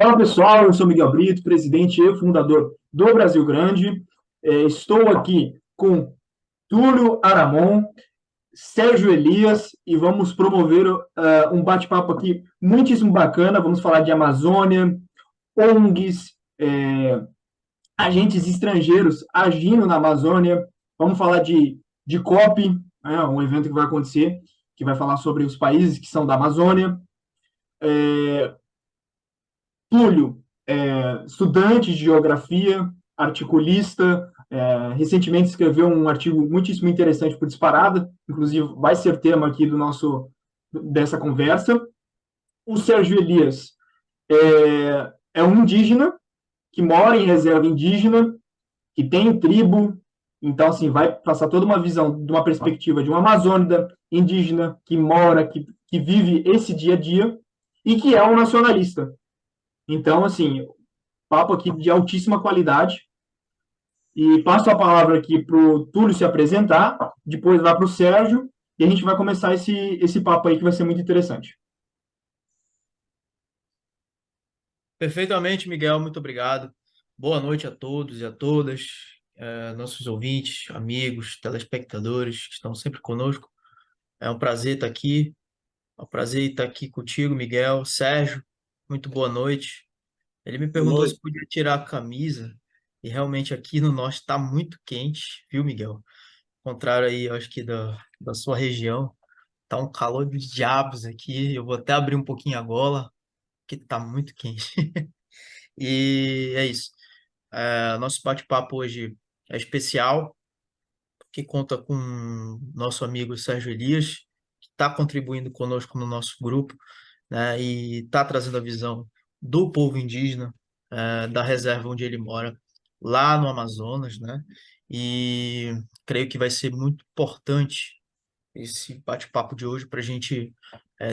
Fala pessoal, eu sou Miguel Brito, presidente e fundador do Brasil Grande. Estou aqui com Túlio Aramon, Sérgio Elias e vamos promover um bate-papo aqui muitíssimo bacana. Vamos falar de Amazônia, ONGs, agentes estrangeiros agindo na Amazônia. Vamos falar de COP, né, um evento que vai acontecer, que vai falar sobre os países que são da Amazônia. Túlio, estudante de geografia, articulista, recentemente escreveu um artigo muitíssimo interessante para o Disparada, inclusive vai ser tema aqui dessa conversa. O Sérgio Elias é um indígena que mora em reserva indígena, que tem tribo, então assim vai passar toda uma visão de uma perspectiva de um amazônida indígena que mora, que vive esse dia a dia e que é um nacionalista. Então, assim, papo aqui de altíssima qualidade. E passo a palavra aqui para o Túlio se apresentar, depois vai para o Sérgio, e a gente vai começar esse papo aí que vai ser muito interessante. Perfeitamente, Miguel, muito obrigado. Boa noite a todos e a todas, nossos ouvintes, amigos, telespectadores que estão sempre conosco. É um prazer estar aqui, é um prazer estar aqui contigo, Miguel. Sérgio, muito boa noite. Ele me Boa perguntou se noite. podia tirar a camisa, e realmente aqui no norte está muito quente, viu, Miguel? Contrário aí, eu acho que da sua região, tá um calor dos diabos aqui. Eu vou até abrir um pouquinho a gola, porque tá muito quente. E é isso. Nosso bate-papo hoje é especial, que conta com nosso amigo Sérgio Elias, que está contribuindo conosco no nosso grupo, né, e está trazendo a visão do povo indígena, da reserva onde ele mora, lá no Amazonas, né? E creio que vai ser muito importante esse bate-papo de hoje para a gente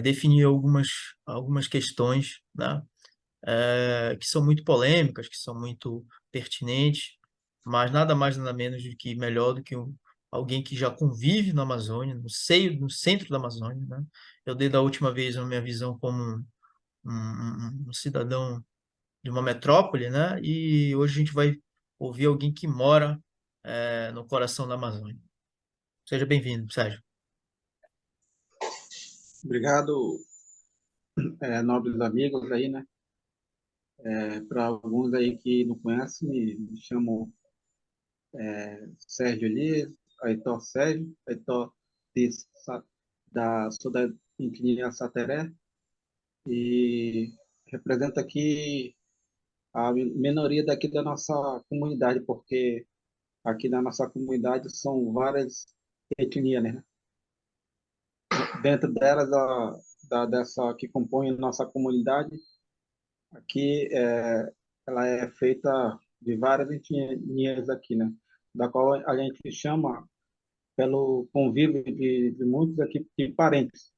definir algumas questões, né? Que são muito polêmicas, que são muito pertinentes, mas nada mais nada menos do que melhor do que alguém que já convive na Amazônia, no centro da Amazônia, né? Eu dei da última vez a minha visão como um cidadão de uma metrópole, né? E hoje a gente vai ouvir alguém que mora no coração da Amazônia. Seja bem-vindo, Sérgio. Obrigado, nobres amigos aí, né? Para alguns aí que não conhecem, me chamo Sérgio Elias, Aitor Sérgio, Aitor de, sou da etnia Sateré e represento aqui a minoria daqui da nossa comunidade, porque aqui na nossa comunidade são várias etnias, né? Dentro delas, dessa que compõe a nossa comunidade, aqui ela é feita de várias etnias aqui, né? Da qual a gente chama, pelo convívio de muitos aqui, de parentes.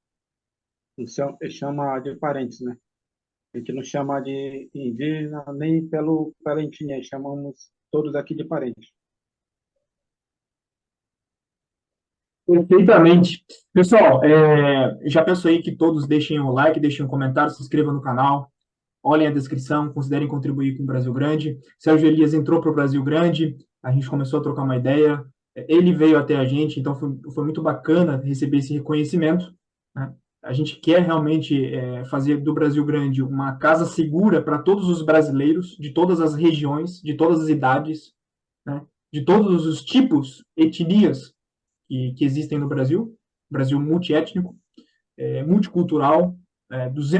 Não chama de parentes, né? A gente não chama de indígena nem pela etnia, chamamos todos aqui de parentes. Perfeitamente. Pessoal, já peço aí que todos deixem o like, deixem um comentário, se inscrevam no canal, olhem a descrição, considerem contribuir com o Brasil Grande. Sérgio Elias entrou para o Brasil Grande, a gente começou a trocar uma ideia, ele veio até a gente, então foi muito bacana receber esse reconhecimento, né? A gente quer realmente fazer do Brasil Grande uma casa segura para todos os brasileiros, de todas as regiões, de todas as idades, né? De todos os tipos, etnias que existem no Brasil, Brasil multiétnico, multicultural,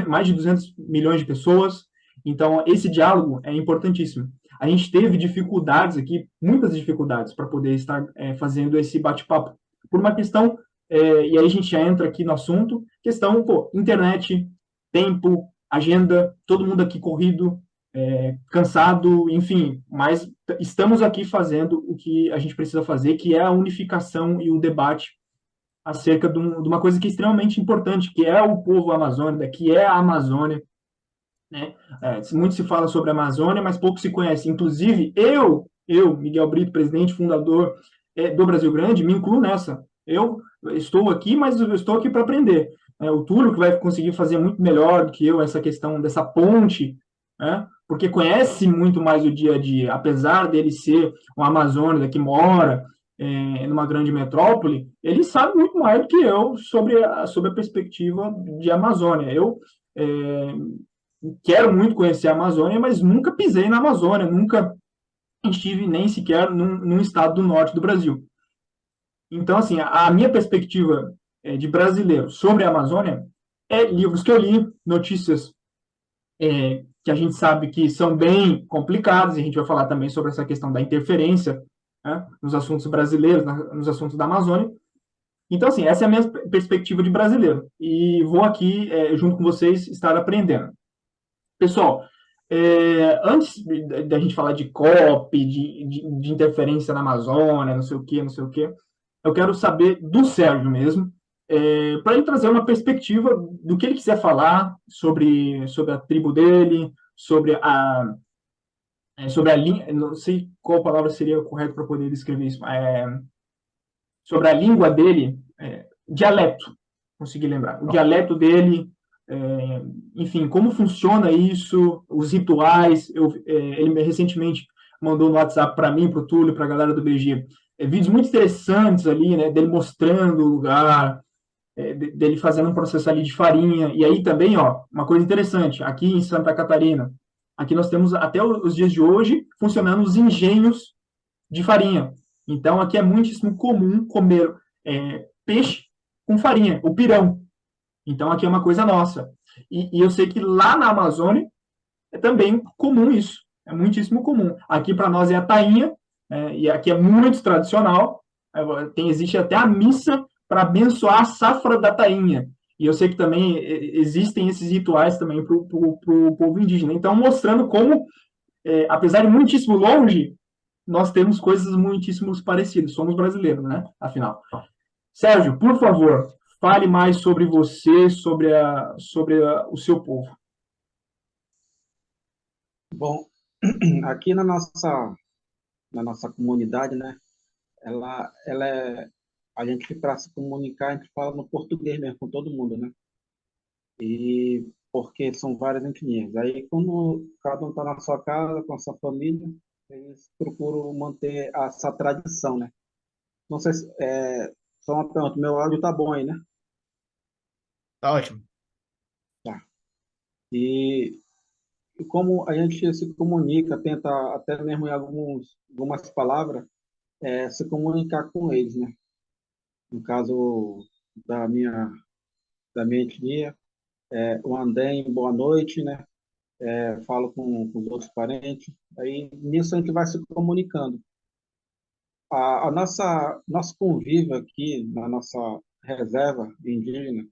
mais de 200 milhões de pessoas. Então, esse diálogo é importantíssimo. A gente teve dificuldades aqui, muitas dificuldades, para poder estar fazendo esse bate-papo, por uma questão, e aí a gente já entra aqui no assunto, questão, pô, internet, tempo, agenda, todo mundo aqui corrido, cansado, enfim, mas estamos aqui fazendo o que a gente precisa fazer, que é a unificação e o debate acerca de uma coisa que é extremamente importante, que é o povo amazônico, que é a Amazônia, né? Muito se fala sobre a Amazônia, mas pouco se conhece. Inclusive, Miguel Brito, presidente, fundador do Brasil Grande, me incluo nessa. Eu estou aqui, mas eu estou aqui para aprender. O Túlio, que vai conseguir fazer muito melhor do que eu essa questão dessa ponte né? Porque conhece muito mais o dia a dia, apesar dele ser um amazônida que mora numa grande metrópole, ele sabe muito mais do que eu sobre a perspectiva de Amazônia. Eu é, quero muito conhecer a Amazônia, mas nunca pisei na Amazônia, nunca estive nem sequer num estado do norte do Brasil. Então, assim, a minha perspectiva de brasileiro sobre a Amazônia é livros que eu li, notícias que a gente sabe que são bem complicadas, e a gente vai falar também sobre essa questão da interferência, né, nos assuntos brasileiros, nos assuntos da Amazônia. Então, assim, essa é a minha perspectiva de brasileiro. E vou aqui, junto com vocês, estar aprendendo. Pessoal, antes da gente falar de COP, de interferência na Amazônia, não sei o quê, não sei o quê, eu quero saber do Sérgio mesmo, para ele trazer uma perspectiva do que ele quiser falar sobre a tribo dele, sobre a língua, não sei qual palavra seria correta para poder descrever isso, sobre a língua dele, dialeto, consegui lembrar, o dialeto dele, é, enfim, como funciona isso, os rituais. Ele recentemente mandou no WhatsApp para mim, para o Túlio, para a galera do BG, vídeos muito interessantes ali, né, dele mostrando o lugar, dele fazendo um processo ali de farinha. E aí também, ó, uma coisa interessante, aqui em Santa Catarina, aqui nós temos até os dias de hoje funcionando os engenhos de farinha. Então aqui é muitíssimo comum comer peixe com farinha, o pirão. Então aqui é uma coisa nossa. E eu sei que lá na Amazônia é também comum isso. É muitíssimo comum. Aqui para nós é a tainha, e aqui é muito tradicional. Existe até a missa para abençoar a safra da tainha. E eu sei que também existem esses rituais também para o povo indígena. Então, mostrando como, apesar de muitíssimo longe, nós temos coisas muitíssimo parecidas. Somos brasileiros, né? Afinal. Sérgio, por favor, fale mais sobre você, sobre o seu povo. Bom, aqui na nossa comunidade, né? Ela a gente para se comunicar, a gente fala no português mesmo com todo mundo, né? E porque são várias etnias. Aí quando cada um está na sua casa, com a sua família, eles procuram manter essa tradição, né? Não sei se, só uma pergunta, meu áudio tá bom aí, né? Tá ótimo. Tá. E, e como a gente se comunica, tenta até mesmo em algumas palavras, se comunicar com eles, né? No caso da minha, da minha etnia, o andem, boa noite, né? Falo com os outros parentes. Aí nisso a gente vai se comunicando. A nosso convívio aqui na nossa reserva indígena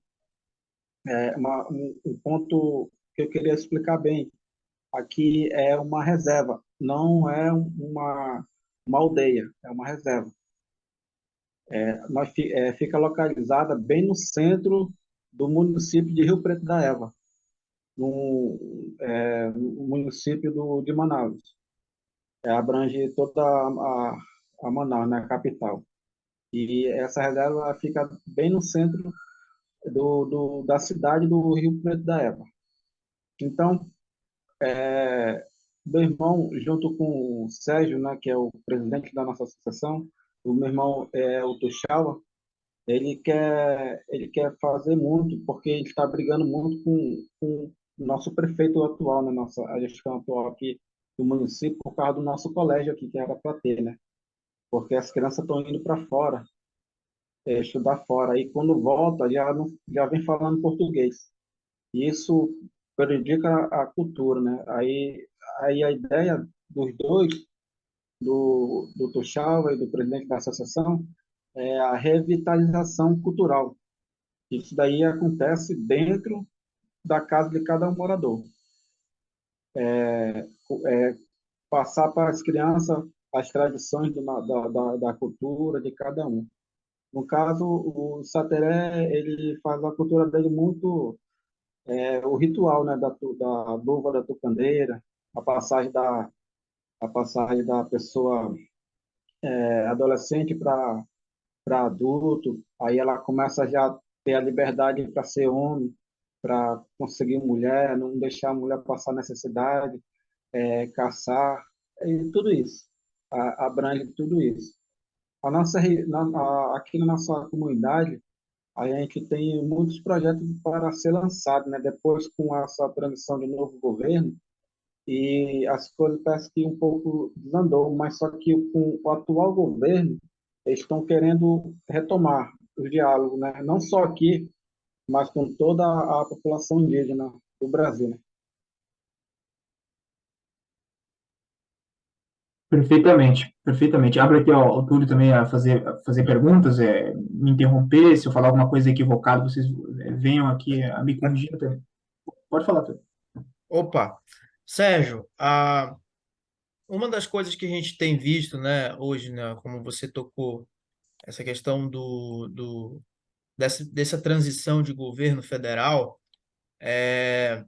é um ponto que eu queria explicar bem. Aqui é uma reserva, não é uma aldeia, é uma reserva. Fica localizada bem no centro do município de Rio Preto da Eva, no município de Manaus. Abrange toda a Manaus, né, a capital. E essa reserva fica bem no centro da cidade do Rio Preto da Eva. Então, meu irmão, junto com o Sérgio, né, que é o presidente da nossa associação, o meu irmão é o Tuxaua, ele quer fazer muito, porque ele está brigando muito com o nosso prefeito atual, né, a gestão atual aqui do município, por causa do nosso colégio aqui, que era para ter, né? Porque as crianças estão indo para fora, estudar fora, aí quando volta, já vem falando português. E isso prejudica a cultura, né? Aí a ideia dos dois, do Tuxaua e do presidente da associação, é a revitalização cultural. Isso daí acontece dentro da casa de cada morador. É, passar para as crianças as tradições da cultura de cada um. No caso, o Sateré, ele faz a cultura dele muito, o ritual, né, da luva da tucandeira, a passagem da pessoa adolescente para adulto, aí ela começa já a ter a liberdade para ser homem, para conseguir mulher, não deixar a mulher passar necessidade, caçar, e tudo isso. Abrange tudo isso. Aqui na nossa comunidade, a gente tem muitos projetos para ser lançados, né? Depois, com essa transição de novo governo, e as coisas parece que um pouco desandou, mas só que com o atual governo, eles estão querendo retomar o diálogo, né? Não só aqui, mas com toda a população indígena do Brasil, né? Perfeitamente, perfeitamente. Abre aqui, ó, o Túlio também a fazer perguntas, me interromper, se eu falar alguma coisa equivocada, vocês venham aqui a me corrigir também. Pode falar, Túlio. Opa, Sérgio, uma das coisas que a gente tem visto, né, hoje, né, como você tocou, essa questão dessa transição de governo federal, é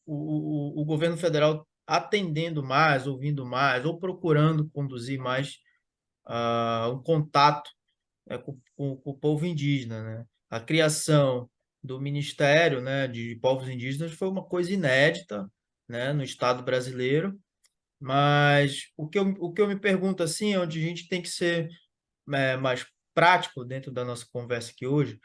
o governo federal atendendo mais, ouvindo mais, ou procurando conduzir mais um contato, né, com o povo indígena, né? A criação do Ministério, né, de Povos Indígenas foi uma coisa inédita, né, no Estado brasileiro, mas o que eu me pergunto assim, é onde a gente tem que ser mais prático dentro da nossa conversa aqui hoje,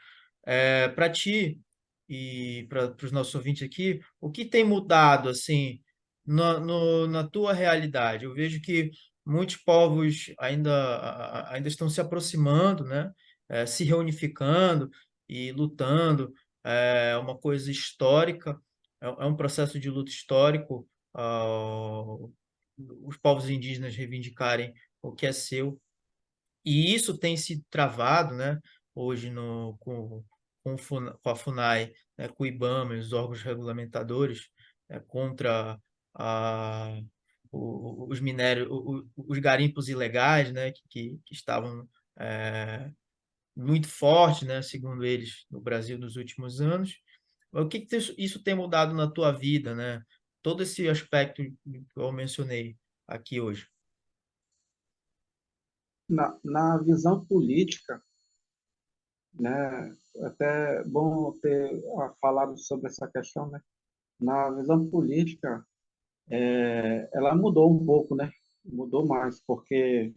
para ti e para os nossos ouvintes aqui, o que tem mudado assim na tua realidade? Eu vejo que muitos povos ainda estão se aproximando, né? Se reunificando e lutando. É uma coisa histórica, é um processo de luta histórico, os povos indígenas reivindicarem o que é seu. E isso tem se travado, né, hoje com a FUNAI, né, com o IBAMA e os órgãos regulamentadores, contra a, os minérios, os garimpos ilegais, né, que estavam muito fortes, né, segundo eles, no Brasil nos últimos anos. O que isso tem mudado na tua vida, né? Todo esse aspecto que eu mencionei aqui hoje. Na visão política, né? Até bom ter falado sobre essa questão, né? Na visão política, ela mudou um pouco, né? Mudou mais, porque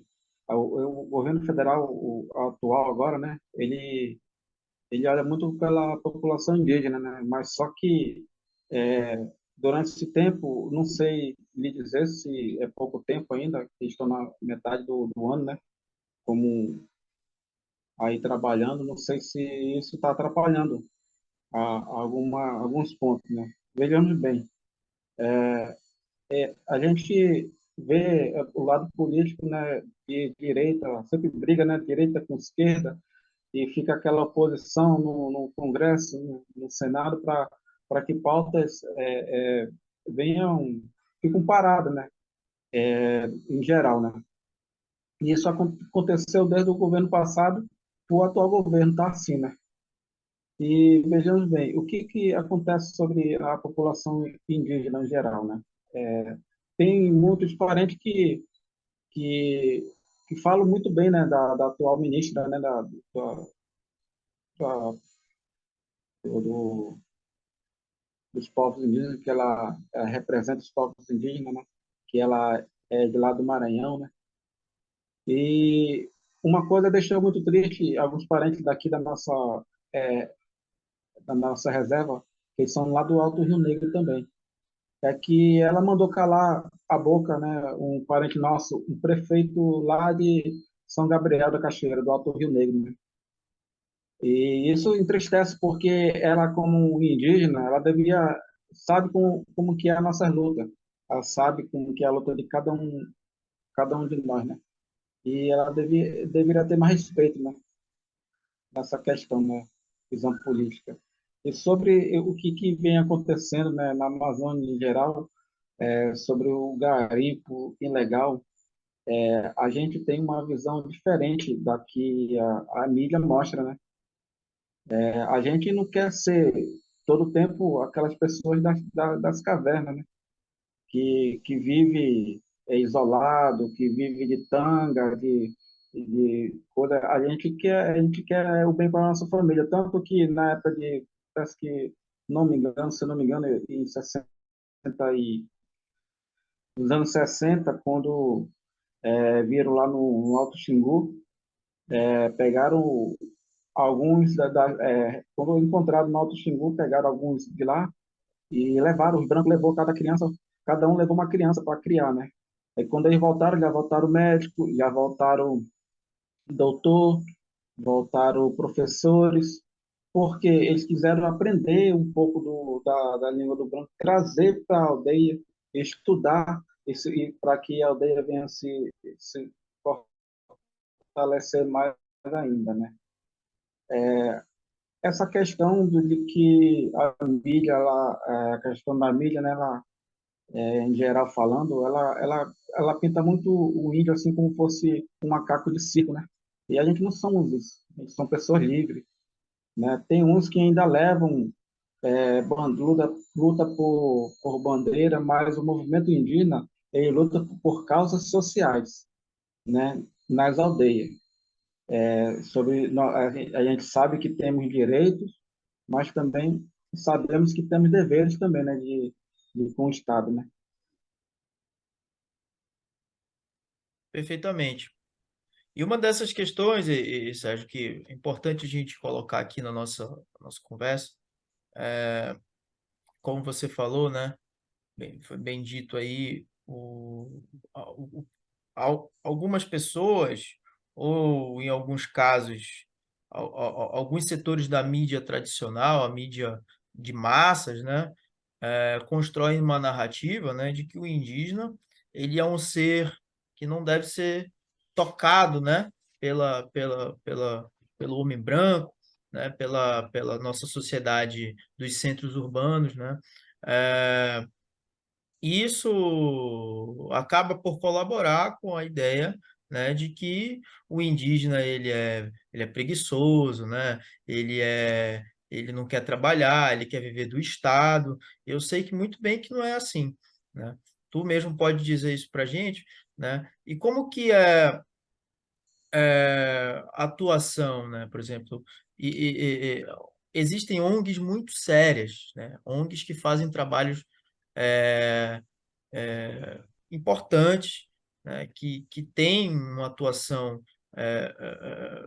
o governo federal, o atual agora, né? Ele olha muito pela população indígena, né? Mas só que é, durante esse tempo, não sei lhe dizer se é pouco tempo ainda, que estou na metade do ano, né? Como aí trabalhando, não sei se isso está atrapalhando alguns pontos, né? Vejamos bem, a gente vê o lado político, né, de direita, sempre briga, né, direita com esquerda, e fica aquela oposição no Congresso, no Senado, para que pautas venham, ficam paradas, né, em geral, né. E isso aconteceu desde o governo passado, o atual governo está assim, né. E vejamos bem, o que acontece sobre a população indígena em geral, né? Tem muitos parentes que, que falam muito bem, né, da atual ministra, né, da- do, dos povos indígenas, que ela representa os povos indígenas, né, que ela é de lá do Maranhão, né? E uma coisa deixou muito triste alguns parentes daqui é, da nossa reserva, que são lá do Alto Rio Negro também, é que ela mandou calar a boca, né, um parente nosso, um prefeito lá de São Gabriel da Cachoeira, do Alto Rio Negro, né? E isso entristece porque ela, como indígena, ela devia sabe como que é a nossa luta, ela sabe como que é a luta de cada um de nós, né? E ela deveria ter mais respeito, né, nessa questão, né, visão política. E sobre o que vem acontecendo, né, na Amazônia em geral, sobre o garimpo ilegal, a gente tem uma visão diferente da que a mídia mostra, né? A gente não quer ser todo o tempo aquelas pessoas das cavernas, né? Que vive isolado, que vive de tanga, de coisa. A gente quer o bem para a nossa família, tanto que na época de parece que não me engano, se eu não me engano, em 60 e, nos anos 60, quando viram lá no Alto Xingu, pegaram alguns, quando encontraram no Alto Xingu, pegaram alguns de lá e levaram, os brancos levou cada criança, cada um levou uma criança para criar, né? Aí quando eles voltaram, já voltaram médico, já voltaram doutor, voltaram professores, porque eles quiseram aprender um pouco da língua do branco, trazer para a aldeia, estudar, e para que a aldeia venha se fortalecer mais ainda, né? Essa questão de que a mídia, a questão da mídia, né, em geral falando, ela pinta muito o índio assim como fosse um macaco de circo, né? E a gente não somos isso, a gente são pessoas livres, né? Tem uns que ainda levam luta por bandeira, mas o movimento indígena ele luta por causas sociais, né? Nas aldeias. A gente sabe que temos direitos, mas também sabemos que temos deveres também, né? Com o Estado, né? Perfeitamente. E uma dessas questões, Sérgio, que é importante a gente colocar aqui na nossa conversa, como você falou, né? Foi bem dito aí, algumas pessoas, ou em alguns casos, alguns setores da mídia tradicional, a mídia de massas, né, constroem uma narrativa, né, de que o indígena ele é um ser que não deve ser tocado, né, pelo homem branco, né, pela nossa sociedade dos centros urbanos, né, é, isso acaba por colaborar com a ideia, né, de que o indígena ele é preguiçoso, né? Ele não quer trabalhar, ele quer viver do Estado. Eu sei que muito bem que não é assim, né? Tu mesmo pode dizer isso para a gente, né? E como que é a atuação, né? Por exemplo, existem ONGs muito sérias, né? ONGs que fazem trabalhos é, importantes, né, que têm uma atuação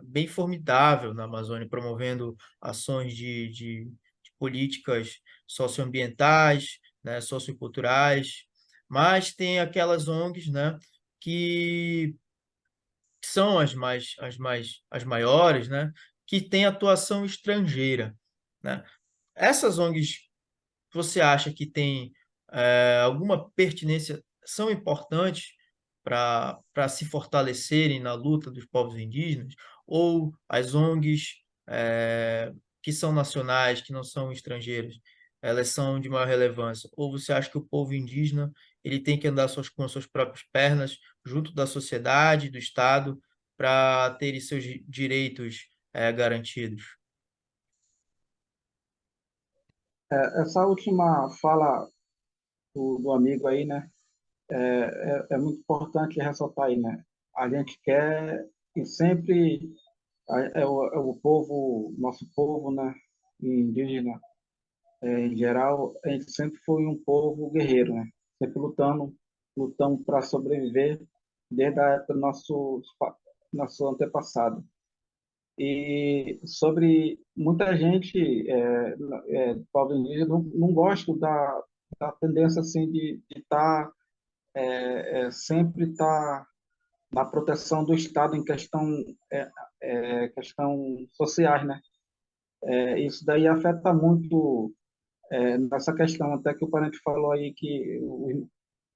bem formidável na Amazônia, promovendo ações de políticas socioambientais, né, socioculturais, mas tem aquelas ONGs, né, que são as maiores, né, que têm atuação estrangeira, né? Essas ONGs você acha que tem alguma pertinência, são importantes para se fortalecerem na luta dos povos indígenas? Ou as ONGs que são nacionais, que não são estrangeiras, elas são de maior relevância? Ou você acha que o povo indígena ele tem que andar com as suas próprias pernas, junto da sociedade, do Estado, para ter seus direitos garantidos? Essa última fala do amigo aí, né? É muito importante ressaltar aí, né? A gente quer e sempre é o povo, nosso povo, né? Indígena, em geral, a gente sempre foi um povo guerreiro, né? Sempre lutando para sobreviver desde a época do nosso antepassado. E sobre muita gente, do povo indígena, não gosta da tendência assim de estar sempre estar na proteção do Estado em questão sociais, né? Isso daí afeta muito nessa questão, até que o parente falou aí que o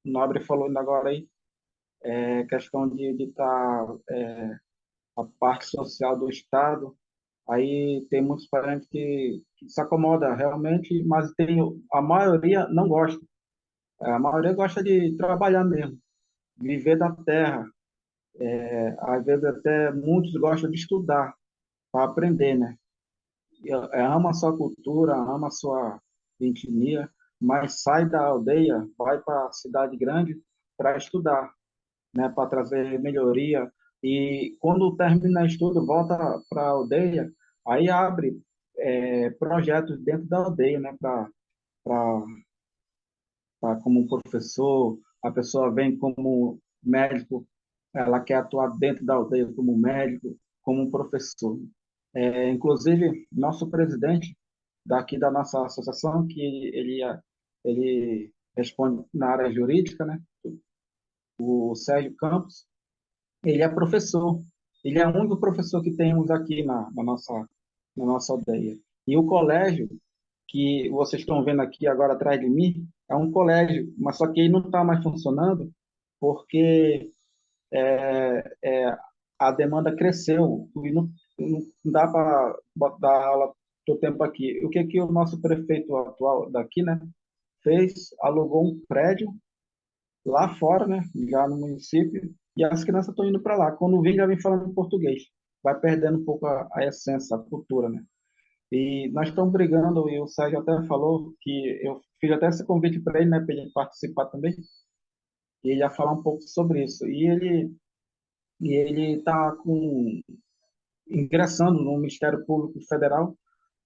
Nobre falou ainda agora aí, questão de estar a parte social do Estado. Aí tem muitos parentes que se acomoda realmente, mas a maioria não gosta. A maioria gosta de trabalhar mesmo, viver da terra. Às vezes até muitos gostam de estudar para aprender, né? Ama a sua cultura, ama a sua etnia, mas sai da aldeia, vai para a cidade grande para estudar, né? Para trazer melhoria. E quando termina o estudo, volta para a aldeia, aí abre projetos dentro da aldeia, né? Como um professor, a pessoa vem como médico, ela quer atuar dentro da aldeia como médico, como um professor. Inclusive, nosso presidente daqui da nossa associação, que ele responde na área jurídica, né? O Sérgio Campos, ele é professor. Ele é o único professor que temos aqui na nossa aldeia. E o colégio que vocês estão vendo aqui agora atrás de mim é um colégio, mas só que ele não está mais funcionando porque a demanda cresceu e não dá para dar aula todo tempo aqui. O que que o nosso prefeito atual daqui, né, fez? Alugou um prédio lá fora, né, já no município, e as crianças estão indo para lá. Quando vem, já vem falando português. Vai perdendo um pouco a essência, a cultura, né? E nós estamos brigando, e o Sérgio até falou que eu fiz até esse convite para ele, né, para ele participar também, e ele ia falar um pouco sobre isso. E ele está ingressando no Ministério Público Federal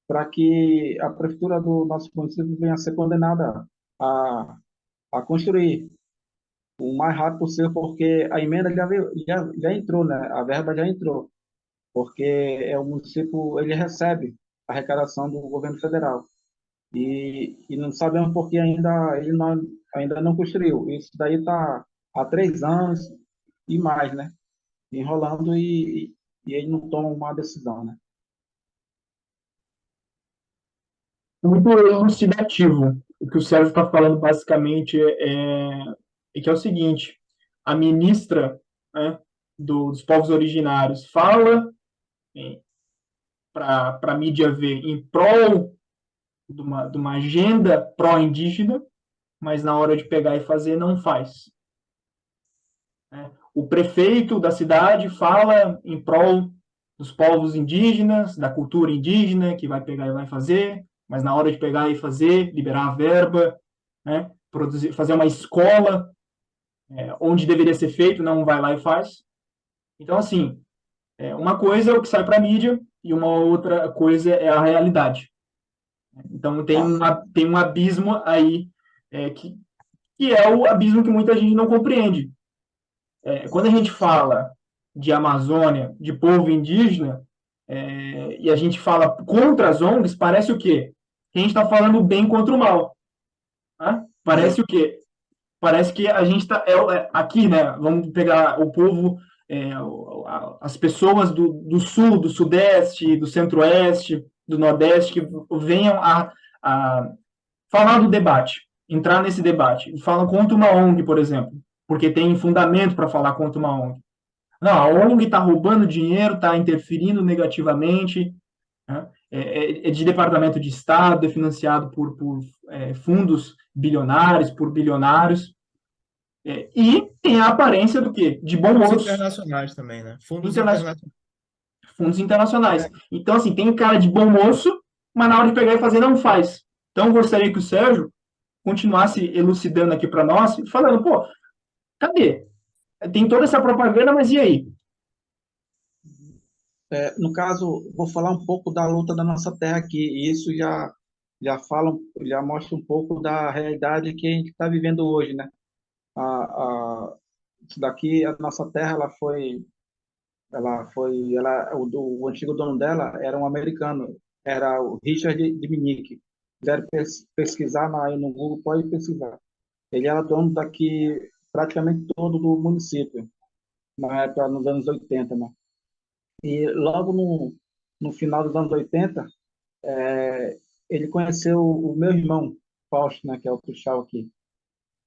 para que a prefeitura do nosso município venha a ser condenada a, a construir o mais rápido possível, porque a emenda já entrou, né? A verba já entrou, porque o município ele recebe a arrecadação do governo federal. E não sabemos por que ainda não construiu. Isso daí está há 3 anos e mais, né? Enrolando e ele não toma uma decisão, né? Muito elucidativo. O que o Sérgio está falando basicamente é que é o seguinte: a ministra, né, dos povos originários fala para a mídia ver em prol de uma agenda pró-indígena, mas na hora de pegar e fazer, não faz. Né? O prefeito da cidade fala em prol dos povos indígenas, da cultura indígena, que vai pegar e vai fazer, mas na hora de pegar e fazer, liberar a verba, né? Produzir, fazer uma escola onde deveria ser feito, não vai lá e faz. Então, assim, uma coisa é o que sai para a mídia e uma outra coisa é a realidade. Então, tem um abismo aí que é o abismo que muita gente não compreende. Quando a gente fala de Amazônia, de povo indígena, e a gente fala contra as ONGs, parece o quê? Que a gente está falando bem contra o mal. Né? Parece o quê? Parece que a gente está aqui, né? Vamos pegar o povo, as pessoas do sul, do sudeste, do centro-oeste, do nordeste, que venham a falar do debate, entrar nesse debate. Falam contra uma ONG, por exemplo, porque tem fundamento para falar contra uma ONG. Não, a ONG está roubando dinheiro, está interferindo negativamente, né? É de departamento de Estado, é financiado por fundos bilionários, por bilionários, e tem a aparência do quê? De bom Fundos moço, internacionais também, né? Fundos interna internacionais. fundos internacionais. Então, assim, tem cara de bom moço, mas na hora de pegar e fazer, não faz. Então, eu gostaria que o Sérgio continuasse elucidando aqui para nós, falando, pô, cadê? Tem toda essa propaganda, mas e aí? No caso, vou falar um pouco da luta da nossa terra aqui, e isso já mostra um pouco da realidade que a gente está vivendo hoje, né? Isso daqui, a nossa terra, o antigo dono dela era um americano, era o Richard Diminick. Quiser pesquisar no Google, pode pesquisar. Ele era dono daqui praticamente todo do município, na época, nos anos 80, né? E logo no final dos anos 80, ele conheceu o meu irmão, Fausto, né, que é o Tuxal aqui.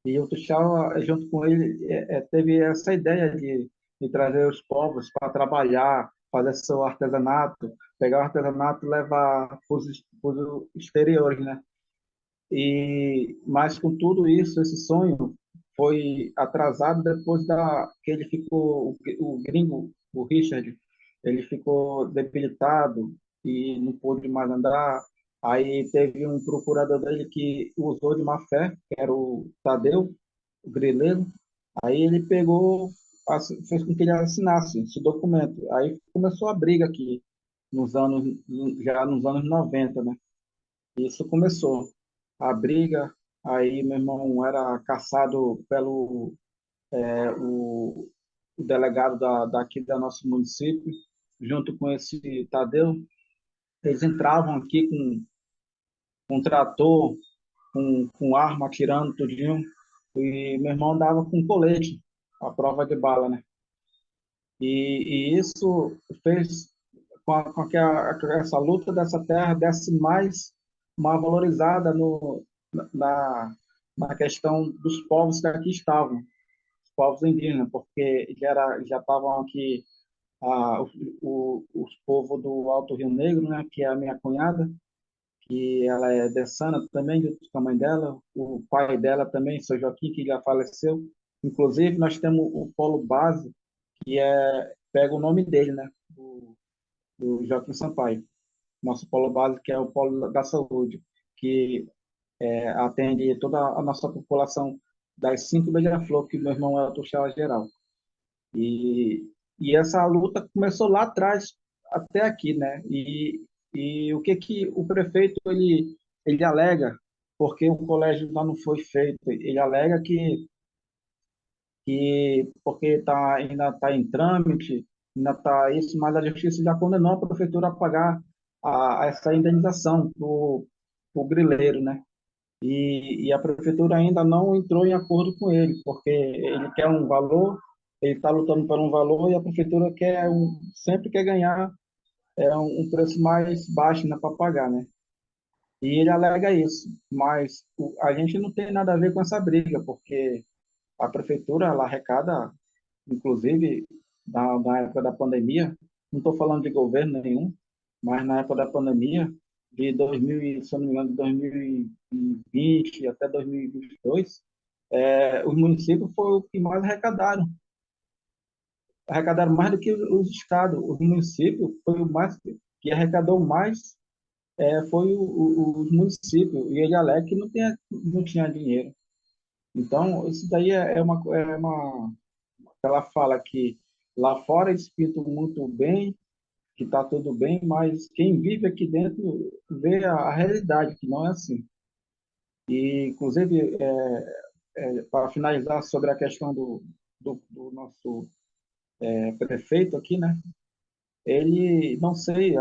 E o Tuxal, junto com ele, teve essa ideia de trazer os povos para trabalhar, fazer seu artesanato, pegar o artesanato e levar para os exteriores, né? Mas com tudo isso, esse sonho foi atrasado depois que ele ficou, o gringo, o Richard, ele ficou debilitado e não pôde mais andar. Aí teve um procurador dele que usou de má fé, que era o Tadeu, o grileiro. Aí ele pegou, fez com que ele assinasse esse documento. Aí começou a briga aqui nos anos, já nos anos 90, né? Isso começou. A briga, aí meu irmão era caçado pelo o, o delegado daqui do nosso município, junto com esse Tadeu. Eles entravam aqui com trator, com arma, atirando, tudinho. E meu irmão dava com colete, a prova de bala, né? E isso fez com que essa luta dessa terra desse mais uma valorizada na, na questão dos povos que aqui estavam, os povos indígenas, porque já estavam aqui os povos do Alto Rio Negro, né, que é a minha cunhada, que ela é dessana também, junto com a mãe dela, o pai dela também, seu Joaquim, que já faleceu. Inclusive, nós temos o polo base, pega o nome dele, né, do Joaquim Sampaio, nosso polo base, que é o polo da saúde, que atende toda a nossa população das 5 beija-flor, que meu irmão é o tuxala geral. E, e essa luta começou lá atrás, até aqui, né? E o que o prefeito ele alega, porque o colégio ainda não foi feito, ele alega que porque ainda está em trâmite, ainda está isso, mas a justiça já condenou a prefeitura a pagar essa indenização para o grileiro, né? E a prefeitura ainda não entrou em acordo com ele, porque ele quer um valor, ele está lutando por um valor e a prefeitura sempre quer ganhar um preço mais baixo, né, para pagar, né? E ele alega isso, mas a gente não tem nada a ver com essa briga, porque a prefeitura ela arrecada, inclusive na época da pandemia, não estou falando de governo nenhum, mas na época da pandemia, de 2000, se eu não me engano, de 2020 até 2022, os municípios foram os que mais arrecadaram. Arrecadaram mais do que os estados. Os municípios foi o mais que arrecadou mais foi os municípios. E ele alega que não tinha dinheiro. Então, isso daí ela fala que lá fora eles pintam muito bem, que está tudo bem, mas quem vive aqui dentro vê a realidade, que não é assim. E, inclusive, para finalizar sobre a questão do nosso prefeito aqui, né? Ele, não sei,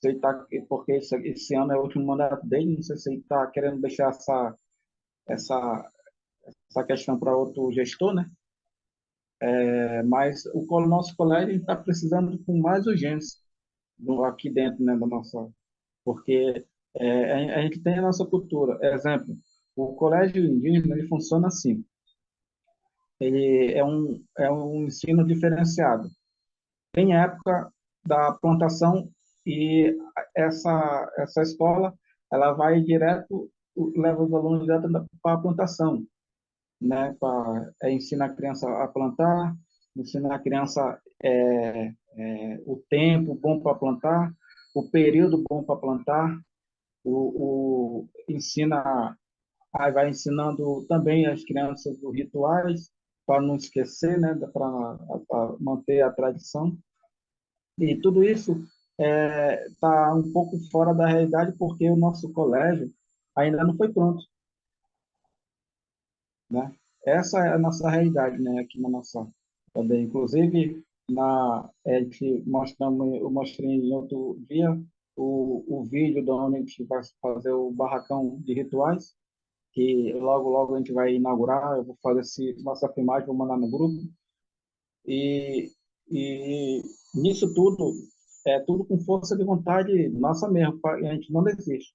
se ele tá, porque esse ano é o último mandato dele, não sei se ele está querendo deixar essa, essa questão para outro gestor, né? Mas nosso colégio está precisando com mais urgência aqui dentro, né, da nossa, porque a gente tem a nossa cultura. Exemplo, o colégio indígena ele funciona assim. Ele é um ensino diferenciado. Tem época da plantação e essa escola ela vai direto, leva os alunos direto para a plantação, né? Ensina a criança a plantar, ensina a criança o tempo bom para plantar, o período bom para plantar, ensina, aí vai ensinando também as crianças os rituais para não esquecer, né? Para manter a tradição. E tudo isso está um pouco fora da realidade porque o nosso colégio ainda não foi pronto, né? Essa é a nossa realidade, né? Aqui na nossa também. Inclusive, eu mostrei em outro dia o vídeo de onde a gente vai fazer o barracão de rituais, que logo, logo a gente vai inaugurar. Eu vou fazer nossa filmagem, vou mandar no grupo. E, e nisso tudo, é tudo com força de vontade nossa mesmo, a gente não desiste.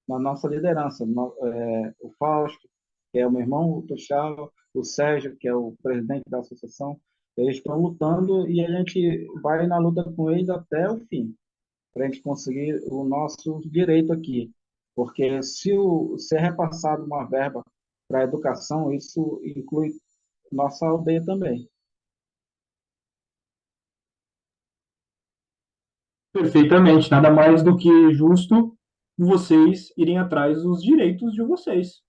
Na nossa liderança, o Fausto, que é o meu irmão, o Tuxal, o Sérgio, que é o presidente da associação, eles estão lutando e a gente vai na luta com eles até o fim, para a gente conseguir o nosso direito aqui. Porque se é repassado uma verba para a educação, isso inclui nossa aldeia também. Perfeitamente, nada mais do que justo vocês irem atrás dos direitos de vocês,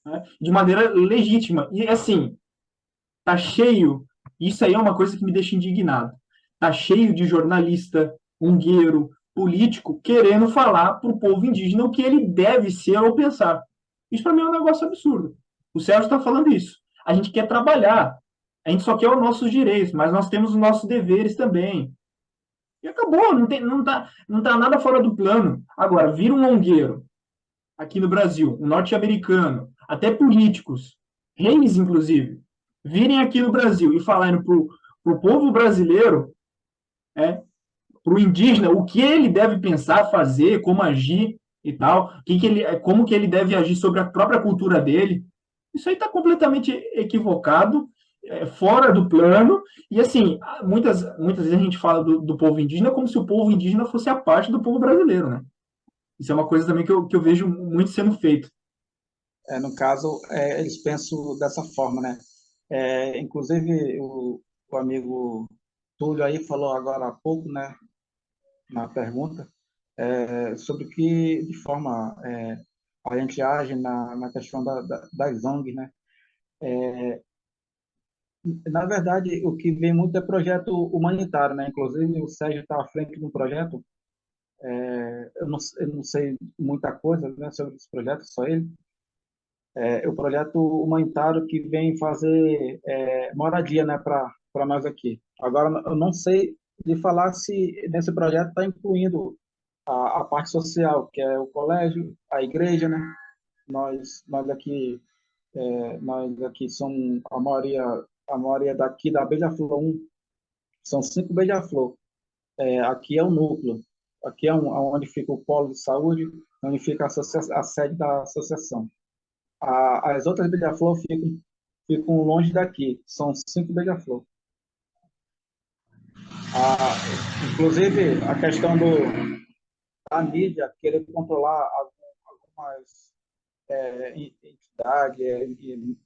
né? De maneira legítima. E assim, tá cheio, isso aí é uma coisa que me deixa indignado. Tá cheio de jornalista, ongueiro, político, querendo falar para o povo indígena o que ele deve ser ou pensar. Isso para mim é um negócio absurdo. O Sérgio está falando isso. A gente quer trabalhar, a gente só quer os nossos direitos, mas nós temos os nossos deveres também. E acabou, não tá nada fora do plano. Agora, vira um ongueiro aqui no Brasil, um norte-americano, até políticos, reis inclusive, virem aqui no Brasil e falarem para o povo brasileiro, para o indígena, o que ele deve pensar, fazer, como agir e tal, como que ele deve agir sobre a própria cultura dele. Isso aí está completamente equivocado, fora do plano. E assim, muitas vezes a gente fala do povo indígena como se o povo indígena fosse a parte do povo brasileiro, né? Isso é uma coisa também que eu vejo muito sendo feito. No caso, eles pensam dessa forma, né? Inclusive, o amigo Túlio aí falou agora há pouco, né, na pergunta, sobre que, de forma, a gente age na questão das ONGs, né? Na verdade, o que vem muito é projeto humanitário, né? Inclusive, o Sérgio está à frente de um projeto, eu não sei muita coisa, né, sobre esse projeto, só ele. É o projeto humanitário que vem fazer moradia, né, para nós aqui. Agora, eu não sei de falar se nesse projeto está incluindo a parte social, que é o colégio, a igreja, né? Nós aqui somos a maioria daqui da Beija-Flor 1, são 5 Beija-Flor. Aqui é o núcleo, aqui é onde fica o polo de saúde, onde fica a sede da associação. As outras Beija-Flor ficam longe daqui, são 5 Beija-Flor. Inclusive, a questão da mídia querer controlar algumas entidades,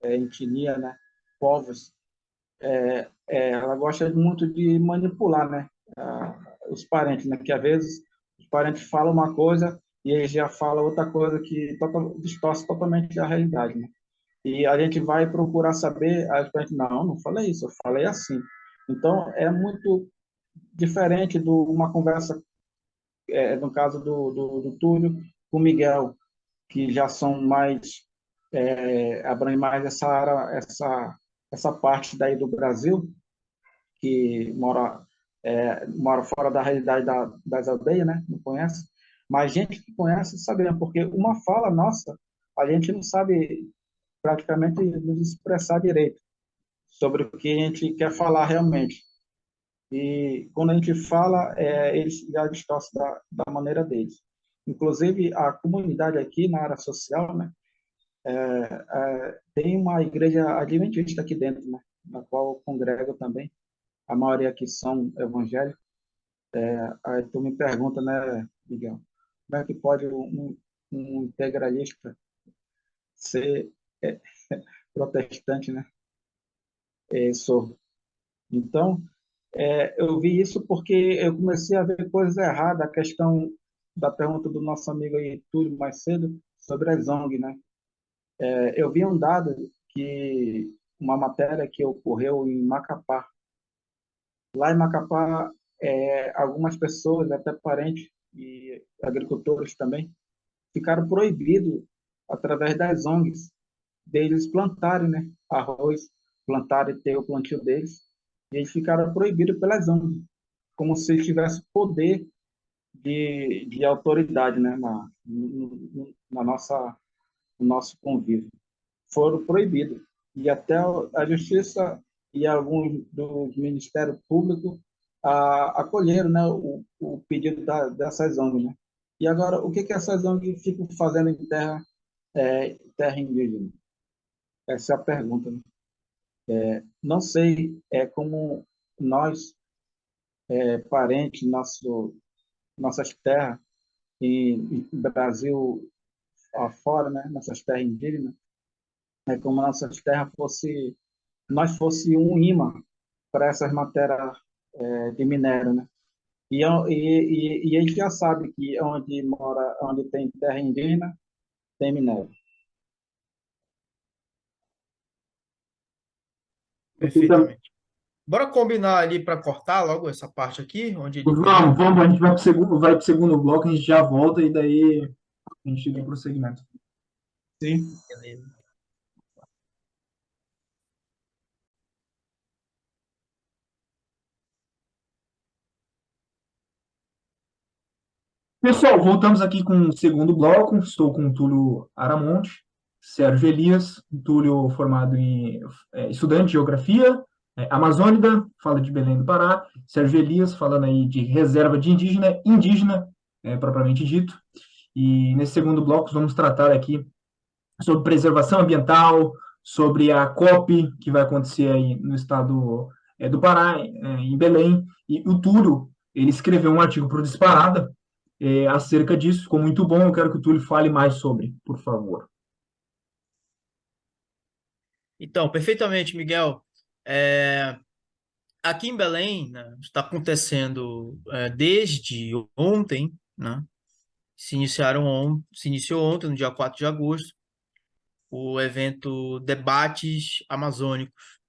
etnia, né, povos, ela gosta muito de manipular, né, os parentes, né, que às vezes os parentes falam uma coisa e eles já falam outra coisa que distorce totalmente a realidade, né? E a gente vai procurar saber, a gente, não falei isso, eu falei assim. Então, é muito diferente de uma conversa, no caso do Túlio com o Miguel, que já são mais, abrangem mais essa área, essa parte daí do Brasil, que mora fora da realidade das aldeias, né? Não conhece. Mas gente que conhece sabe, né? Porque uma fala nossa, a gente não sabe praticamente nos expressar direito sobre o que a gente quer falar realmente. E quando a gente fala, eles já distorcem da maneira deles. Inclusive, a comunidade aqui na área social, né, tem uma igreja adventista aqui dentro, né, na qual eu congrego também. A maioria aqui são evangélicos. Aí tu me pergunta, né, Miguel, como é que pode um integralista ser é, protestante, né? Sou. Então, eu vi isso porque eu comecei a ver coisas erradas, a questão da pergunta do nosso amigo aí, Túlio, mais cedo, sobre as ONG, né? Eu vi um dado que uma matéria que ocorreu em Macapá. Lá em Macapá, algumas pessoas, até parentes e agricultores também, ficaram proibidos, através das ONGs, deles plantarem, né, arroz, plantarem, ter o plantio deles, e eles ficaram proibidos pelas ONGs, como se eles tivessem poder de autoridade, né, na nossa, no nosso convívio. Foram proibidos. E até a Justiça e alguns do Ministério Público acolheram, né, o pedido dessas ONGs. Né? E agora, o que essas ONGs ficam fazendo em terra indígena? Essa é a pergunta. Né? Não sei como nós, parentes, nossas terras, em Brasil afora, né, nossas terras indígenas, como nossas terras nós fosse um imã para essas matérias de minério, né? E a gente já sabe que onde tem terra indígena, tem minério. Perfeitamente. Bora combinar ali para cortar logo essa parte aqui, onde ele Vamos, pergunta. vamos, a gente vai pro segundo bloco, a gente já volta e daí a gente dá prosseguimento. Sim. Beleza. Pessoal, voltamos aqui com o segundo bloco. Estou com o Túlio Aramonte, Sérgio Elias, Túlio formado em estudante de geografia, amazônida, fala de Belém do Pará, Sérgio Elias falando aí de reserva de indígena, propriamente dito. E nesse segundo bloco vamos tratar aqui sobre preservação ambiental, sobre a COP que vai acontecer aí no estado do Pará, em Belém. E o Túlio, ele escreveu um artigo para o Disparada acerca disso, ficou muito bom. Eu quero que o Túlio fale mais sobre, por favor. Então, perfeitamente, Miguel. É, aqui em Belém, né, está acontecendo desde ontem, né? Se iniciou ontem, no dia 4 de agosto, o evento Debates Amazônicos,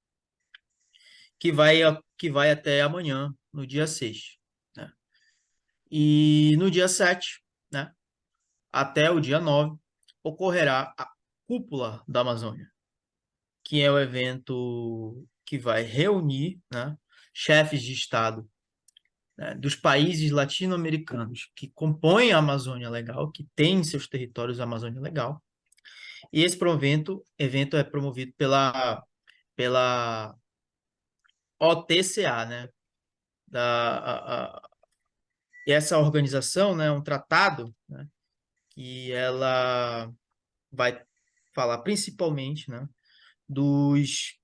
que vai até amanhã, no dia 6, né? E no dia 7, né, até o dia 9, ocorrerá a Cúpula da Amazônia, que é o evento que vai reunir, né, chefes de Estado, né, dos países latino-americanos que compõem a Amazônia Legal, que têm seus territórios a Amazônia Legal. E esse evento é promovido pela OTCA, né? E essa organização, né, é um tratado, né, que ela vai falar principalmente, né, dos,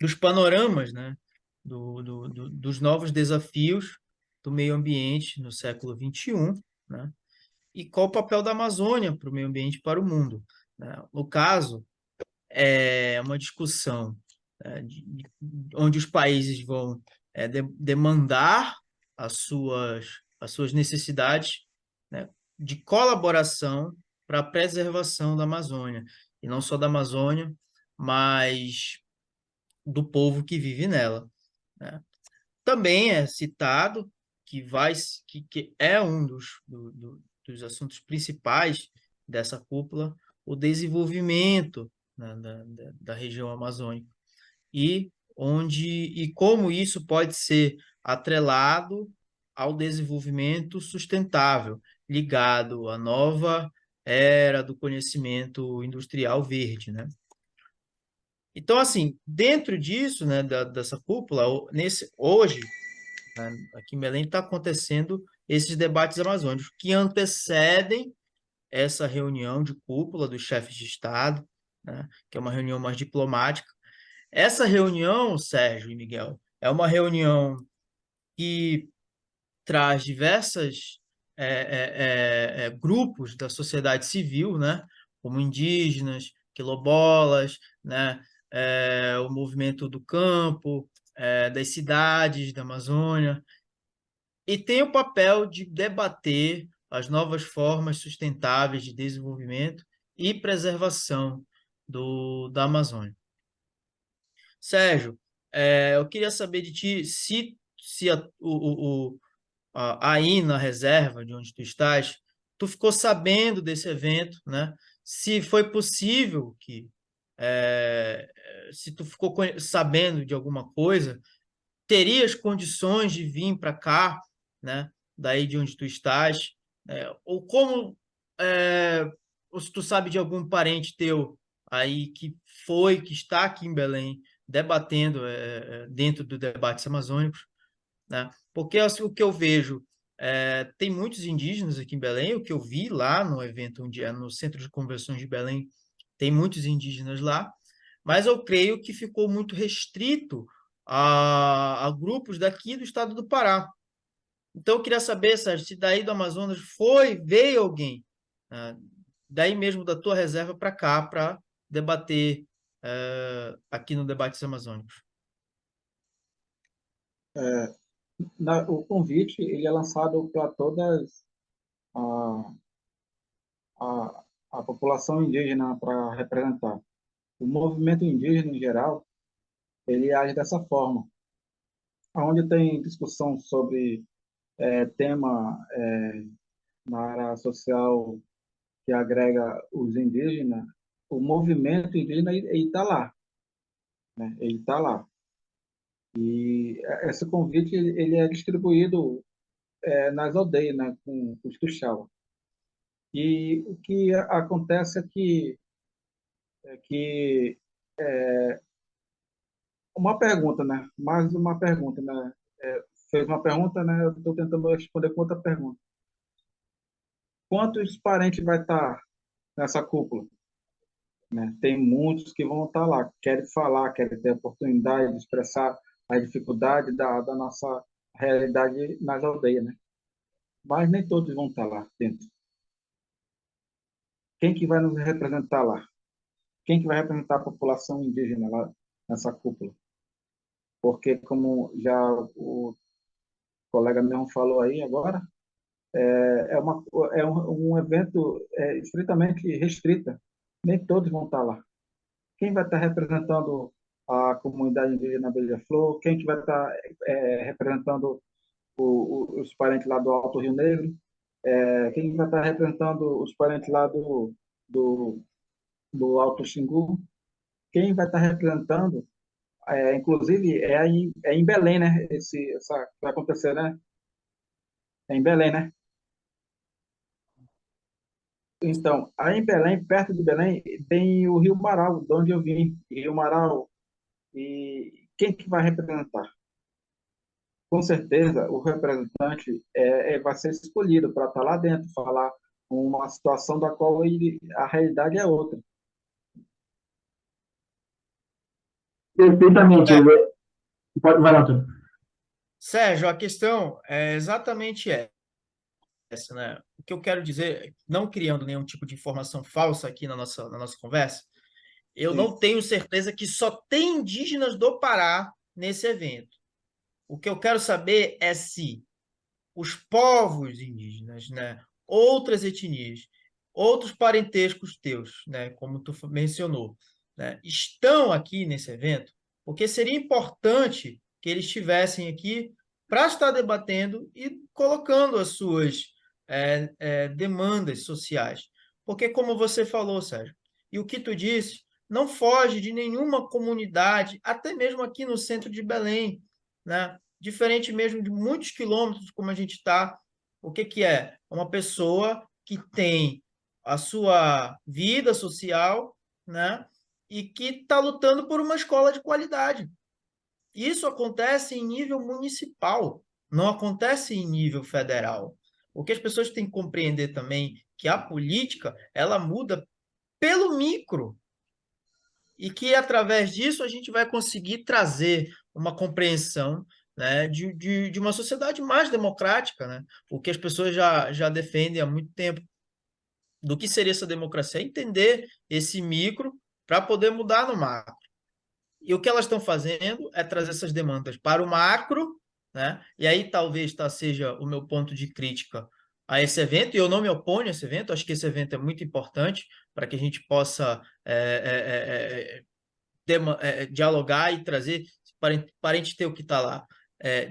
dos panoramas, né, dos novos desafios do meio ambiente no século XXI, né, e qual o papel da Amazônia para o meio ambiente e para o mundo, né? No caso, é uma discussão onde os países vão demandar as suas necessidades, né, de colaboração para a preservação da Amazônia, e não só da Amazônia, mas do povo que vive nela, né? Também é citado que é um dos assuntos principais dessa cúpula, o desenvolvimento, né, da região amazônica e como isso pode ser atrelado ao desenvolvimento sustentável, ligado à nova era do conhecimento industrial verde, né? Então, assim, dentro disso, né, dessa cúpula, hoje, né, aqui em Belém, está acontecendo esses debates amazônicos que antecedem essa reunião de cúpula dos chefes de Estado, né, que é uma reunião mais diplomática. Essa reunião, Sérgio e Miguel, é uma reunião que traz diversas grupos da sociedade civil, né, como indígenas, quilombolas, né, o movimento do campo, das cidades da Amazônia, e tem o papel de debater as novas formas sustentáveis de desenvolvimento e preservação da Amazônia. Sérgio, eu queria saber de ti se aí na reserva de onde tu estás, tu ficou sabendo desse evento, né? Se foi possível é, se tu ficou sabendo de alguma coisa, terias condições de vir para cá, né? Daí de onde tu estás, ou como, ou se tu sabe de algum parente teu aí que está aqui em Belém debatendo dentro do debates amazônicos, né? Porque assim, o que eu vejo tem muitos indígenas aqui em Belém, o que eu vi lá no evento um dia no Centro de Convenções de Belém, tem muitos indígenas lá, mas eu creio que ficou muito restrito a grupos daqui do estado do Pará. Então eu queria saber, Sérgio, se daí do Amazonas veio alguém, né, daí mesmo da tua reserva para cá para debater aqui no Debates Amazônicos. É, o convite ele é lançado para todas a, a população indígena para representar. O movimento indígena em geral, ele age dessa forma. onde tem discussão sobre tema na área social que agrega os indígenas, o movimento indígena ele está lá, né? Ele está lá. E esse convite ele é distribuído nas aldeias, né, com os tuxaua. E o que acontece é que uma pergunta, né? Mais uma pergunta, né? Fez uma pergunta, né? Eu estou tentando responder com outra pergunta. Quantos parentes vai estar nessa cúpula? Né? Tem muitos que vão estar lá, querem falar, querem ter a oportunidade de expressar a dificuldade da nossa realidade nas aldeias, né? Mas nem todos vão estar lá dentro. Quem que vai nos representar lá? Quem que vai representar a população indígena lá nessa cúpula? Porque, como já o colega mesmo falou aí agora, é, uma, um evento estritamente restrita. Nem todos vão estar lá. Quem vai estar representando a comunidade indígena Beija-Flor? Quem que vai estar representando os parentes lá do Alto Rio Negro? Quem vai estar representando os parentes lá do, do Alto Xingu? Quem vai estar representando, inclusive, é em Belém, né? Vai acontecer, né? É em Belém, né? Então, aí em Belém, perto de Belém, tem o Rio Marau, de onde eu vim. Rio Marau, e quem que vai representar? Com certeza, o representante vai ser escolhido para estar lá dentro, falar uma situação da qual a realidade é outra. Perfeitamente. É, Vai lá, Antônio. Sérgio, a questão é exatamente essa, né? O que eu quero dizer, não criando nenhum tipo de informação falsa aqui na nossa conversa, eu Sim, não tenho certeza que só tem indígenas do Pará nesse evento. O que eu quero saber é se os povos indígenas, né, outras etnias, outros parentescos teus, né, como tu mencionou, né, estão aqui nesse evento, porque seria importante que eles estivessem aqui para estar debatendo e colocando as suas demandas sociais. Porque, como você falou, Sérgio, e o que tu disse, não foge de nenhuma comunidade, até mesmo aqui no centro de Belém, né? Diferente mesmo de muitos quilômetros como a gente está. O que que é? Uma pessoa que tem a sua vida social, né? E que está lutando por uma escola de qualidade. Isso acontece em nível municipal, não acontece em nível federal. O que as pessoas têm que compreender também que a política ela muda pelo micro e que através disso a gente vai conseguir trazer uma compreensão, né, de uma sociedade mais democrática, né? O que as pessoas já defendem há muito tempo do que seria essa democracia, é entender esse micro para poder mudar no macro. E o que elas estão fazendo é trazer essas demandas para o macro, né? E aí talvez seja o meu ponto de crítica a esse evento, e eu não me oponho a esse evento, acho que esse evento é muito importante para que a gente possa dialogar e trazer parente teu que está lá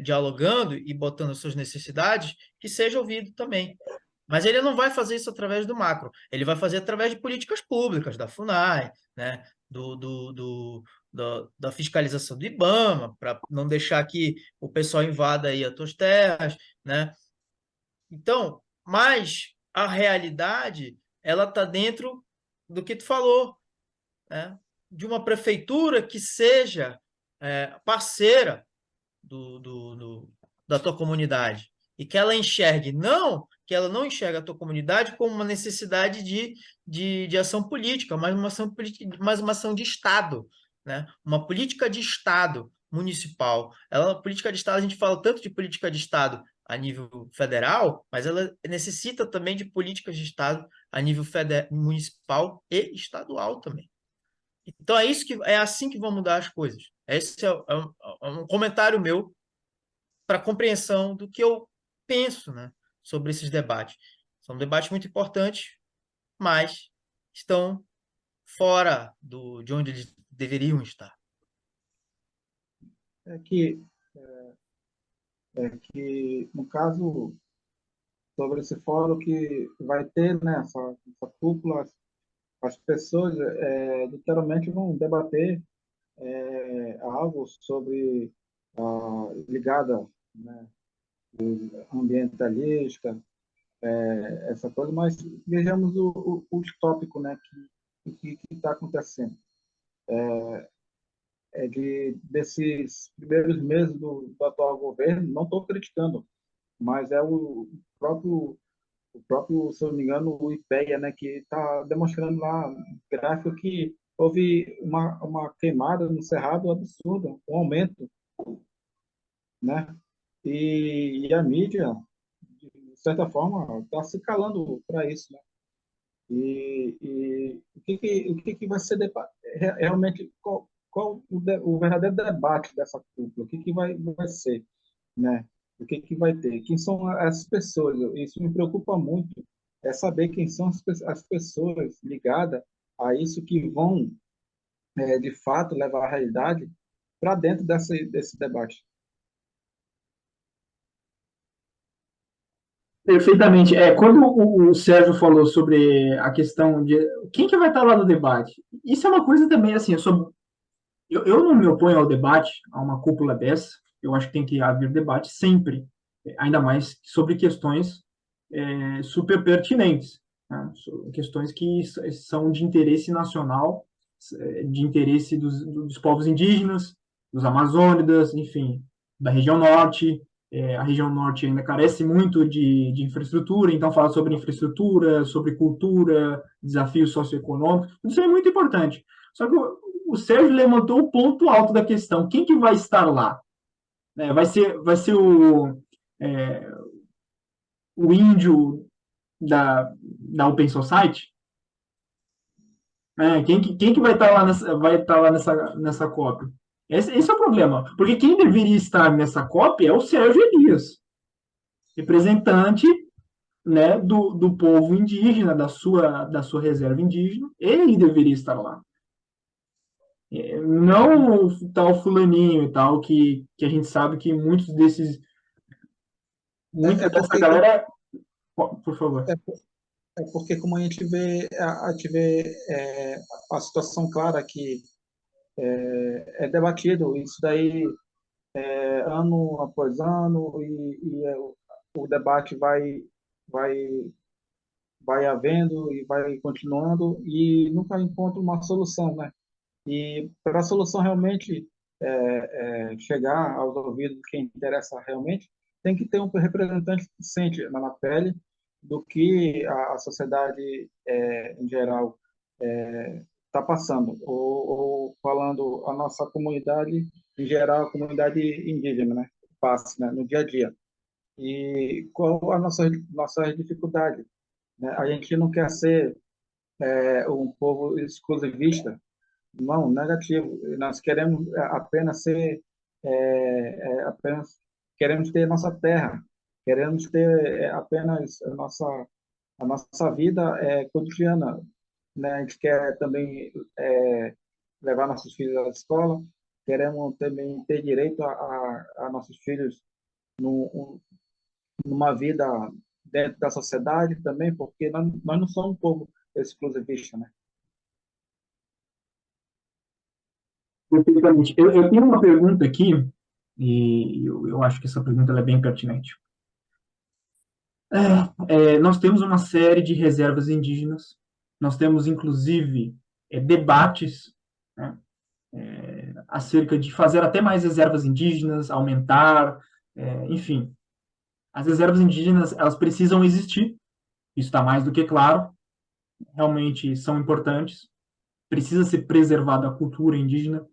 dialogando e botando as suas necessidades, que seja ouvido também. Mas ele não vai fazer isso através do macro, ele vai fazer através de políticas públicas, da FUNAI, né? Da fiscalização do IBAMA, para não deixar que o pessoal invada aí as tuas terras, né? Então, mas a realidade, ela está dentro do que tu falou, né? De uma prefeitura que seja parceira da tua comunidade e que ela enxergue, não que ela não enxerga a tua comunidade como uma necessidade de ação política, mas uma ação política, mais uma ação de Estado, né? Uma política de Estado municipal. Ela, política de Estado, a gente fala tanto de política de Estado a nível federal, mas ela necessita também de políticas de Estado a nível municipal e estadual também. Então é assim que vão mudar as coisas. Esse é um comentário meu para compreensão do que eu penso, né, sobre esses debates. São debates muito importantes, mas estão fora de onde eles deveriam estar. é que é que, no caso, sobre esse fórum que vai ter, né, essa cúpula, as pessoas literalmente vão debater algo sobre ligada, né, ambientalista, essa coisa, mas vejamos os tópicos, né, que está acontecendo. Desses primeiros meses do atual governo, não estou criticando, mas é próprio, o próprio, se eu não me engano, o IPEA, né, que está demonstrando lá no gráfico que houve uma queimada no Cerrado absurda, um aumento, né? E a mídia, de certa forma, está se calando para isso, né? E o que vai ser realmente qual o verdadeiro debate dessa cúpula? O que vai ser, né? O que vai ter? Quem são as pessoas? Isso me preocupa muito, é saber quem são as pessoas ligadas a isso que vão, de fato, levar a realidade para dentro desse debate. Perfeitamente. Quando o Sérgio falou sobre a questão de quem que vai estar lá no debate, isso é uma coisa também, assim, eu não me oponho ao debate, a uma cúpula dessa, eu acho que tem que haver debate sempre, ainda mais sobre questões super pertinentes, né? Questões que são de interesse nacional, de interesse dos povos indígenas, dos amazônidas, enfim, da região norte. A região norte ainda carece muito de infraestrutura, então falar sobre infraestrutura, sobre cultura, desafios socioeconômicos, isso é muito importante. Só que o Sérgio levantou o ponto alto da questão. Quem que vai estar lá? Vai ser é, o índio da Open Society? Quem que vai estar lá nessa COP? Esse é o problema. Porque quem deveria estar nessa COP é o Sérgio Elias, representante, né, do povo indígena, da sua reserva indígena. Ele deveria estar lá. Não o tal fulaninho e tal, que a gente sabe que É, muita é dessa porque galera. Por favor. é, é porque como a gente vê a situação clara que é debatido isso daí ano após ano e o debate vai vai havendo e vai continuando e nunca encontra uma solução, né? E para a solução realmente chegar aos ouvidos de quem interessa realmente, tem que ter um representante que sente na pele do que a sociedade em geral está passando, ou falando a nossa comunidade em geral, a comunidade indígena, né? Passa, né? No dia a dia. E qual a nossa dificuldade, né? A gente não quer ser um povo exclusivista, não, negativo. Nós queremos apenas ser, apenas queremos ter nossa terra, queremos ter apenas a nossa vida cotidiana, né? A gente quer também levar nossos filhos à escola, queremos também ter direito a nossos filhos numa vida dentro da sociedade também, porque nós não somos um povo exclusivista, né? Perfeitamente. Eu tenho uma pergunta aqui, e eu acho que essa pergunta ela é bem pertinente. Nós temos uma série de reservas indígenas, nós temos, inclusive, debates, né, acerca de fazer até mais reservas indígenas, aumentar, enfim. As reservas indígenas, elas precisam existir, isso está mais do que claro, realmente são importantes, precisa ser preservada a cultura indígena,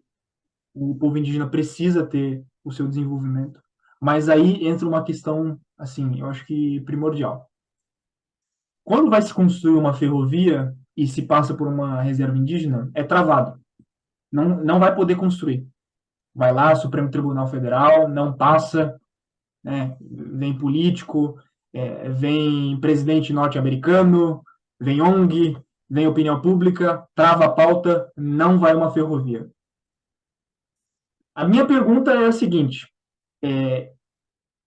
o povo indígena precisa ter o seu desenvolvimento. Mas aí entra uma questão, assim, eu acho que primordial. Quando vai se construir uma ferrovia e se passa por uma reserva indígena, é travado. Não vai poder construir. Vai lá, Supremo Tribunal Federal, não passa, né? Vem político, vem presidente norte-americano, vem ONG, vem opinião pública, trava a pauta, não vai uma ferrovia. A minha pergunta é a seguinte: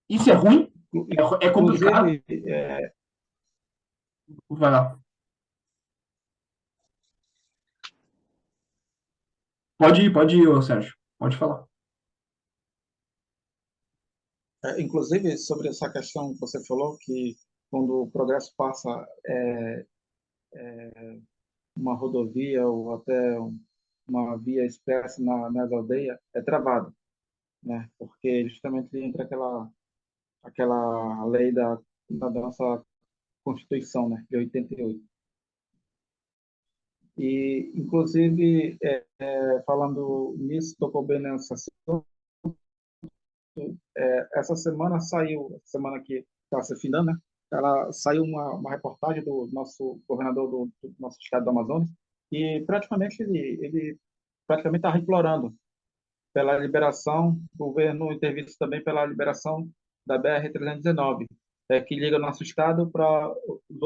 Isso é ruim? É complicado? Inclusive, Vai lá. Pode ir, ô Sérgio. Pode falar. inclusive, sobre essa questão que você falou, que quando o progresso passa uma rodovia ou até uma via expressa nas aldeias, é travado, né? Porque justamente entra aquela lei da nossa Constituição, né, de 88. E, inclusive, falando nisso, tocou bem nessa assunto, essa semana saiu, semana que está se findando, né? Ela saiu uma reportagem do nosso governador do nosso estado do Amazonas e praticamente ele praticamente estava implorando pela liberação, o governo interviu também pela liberação da BR-319, que liga nosso estado para os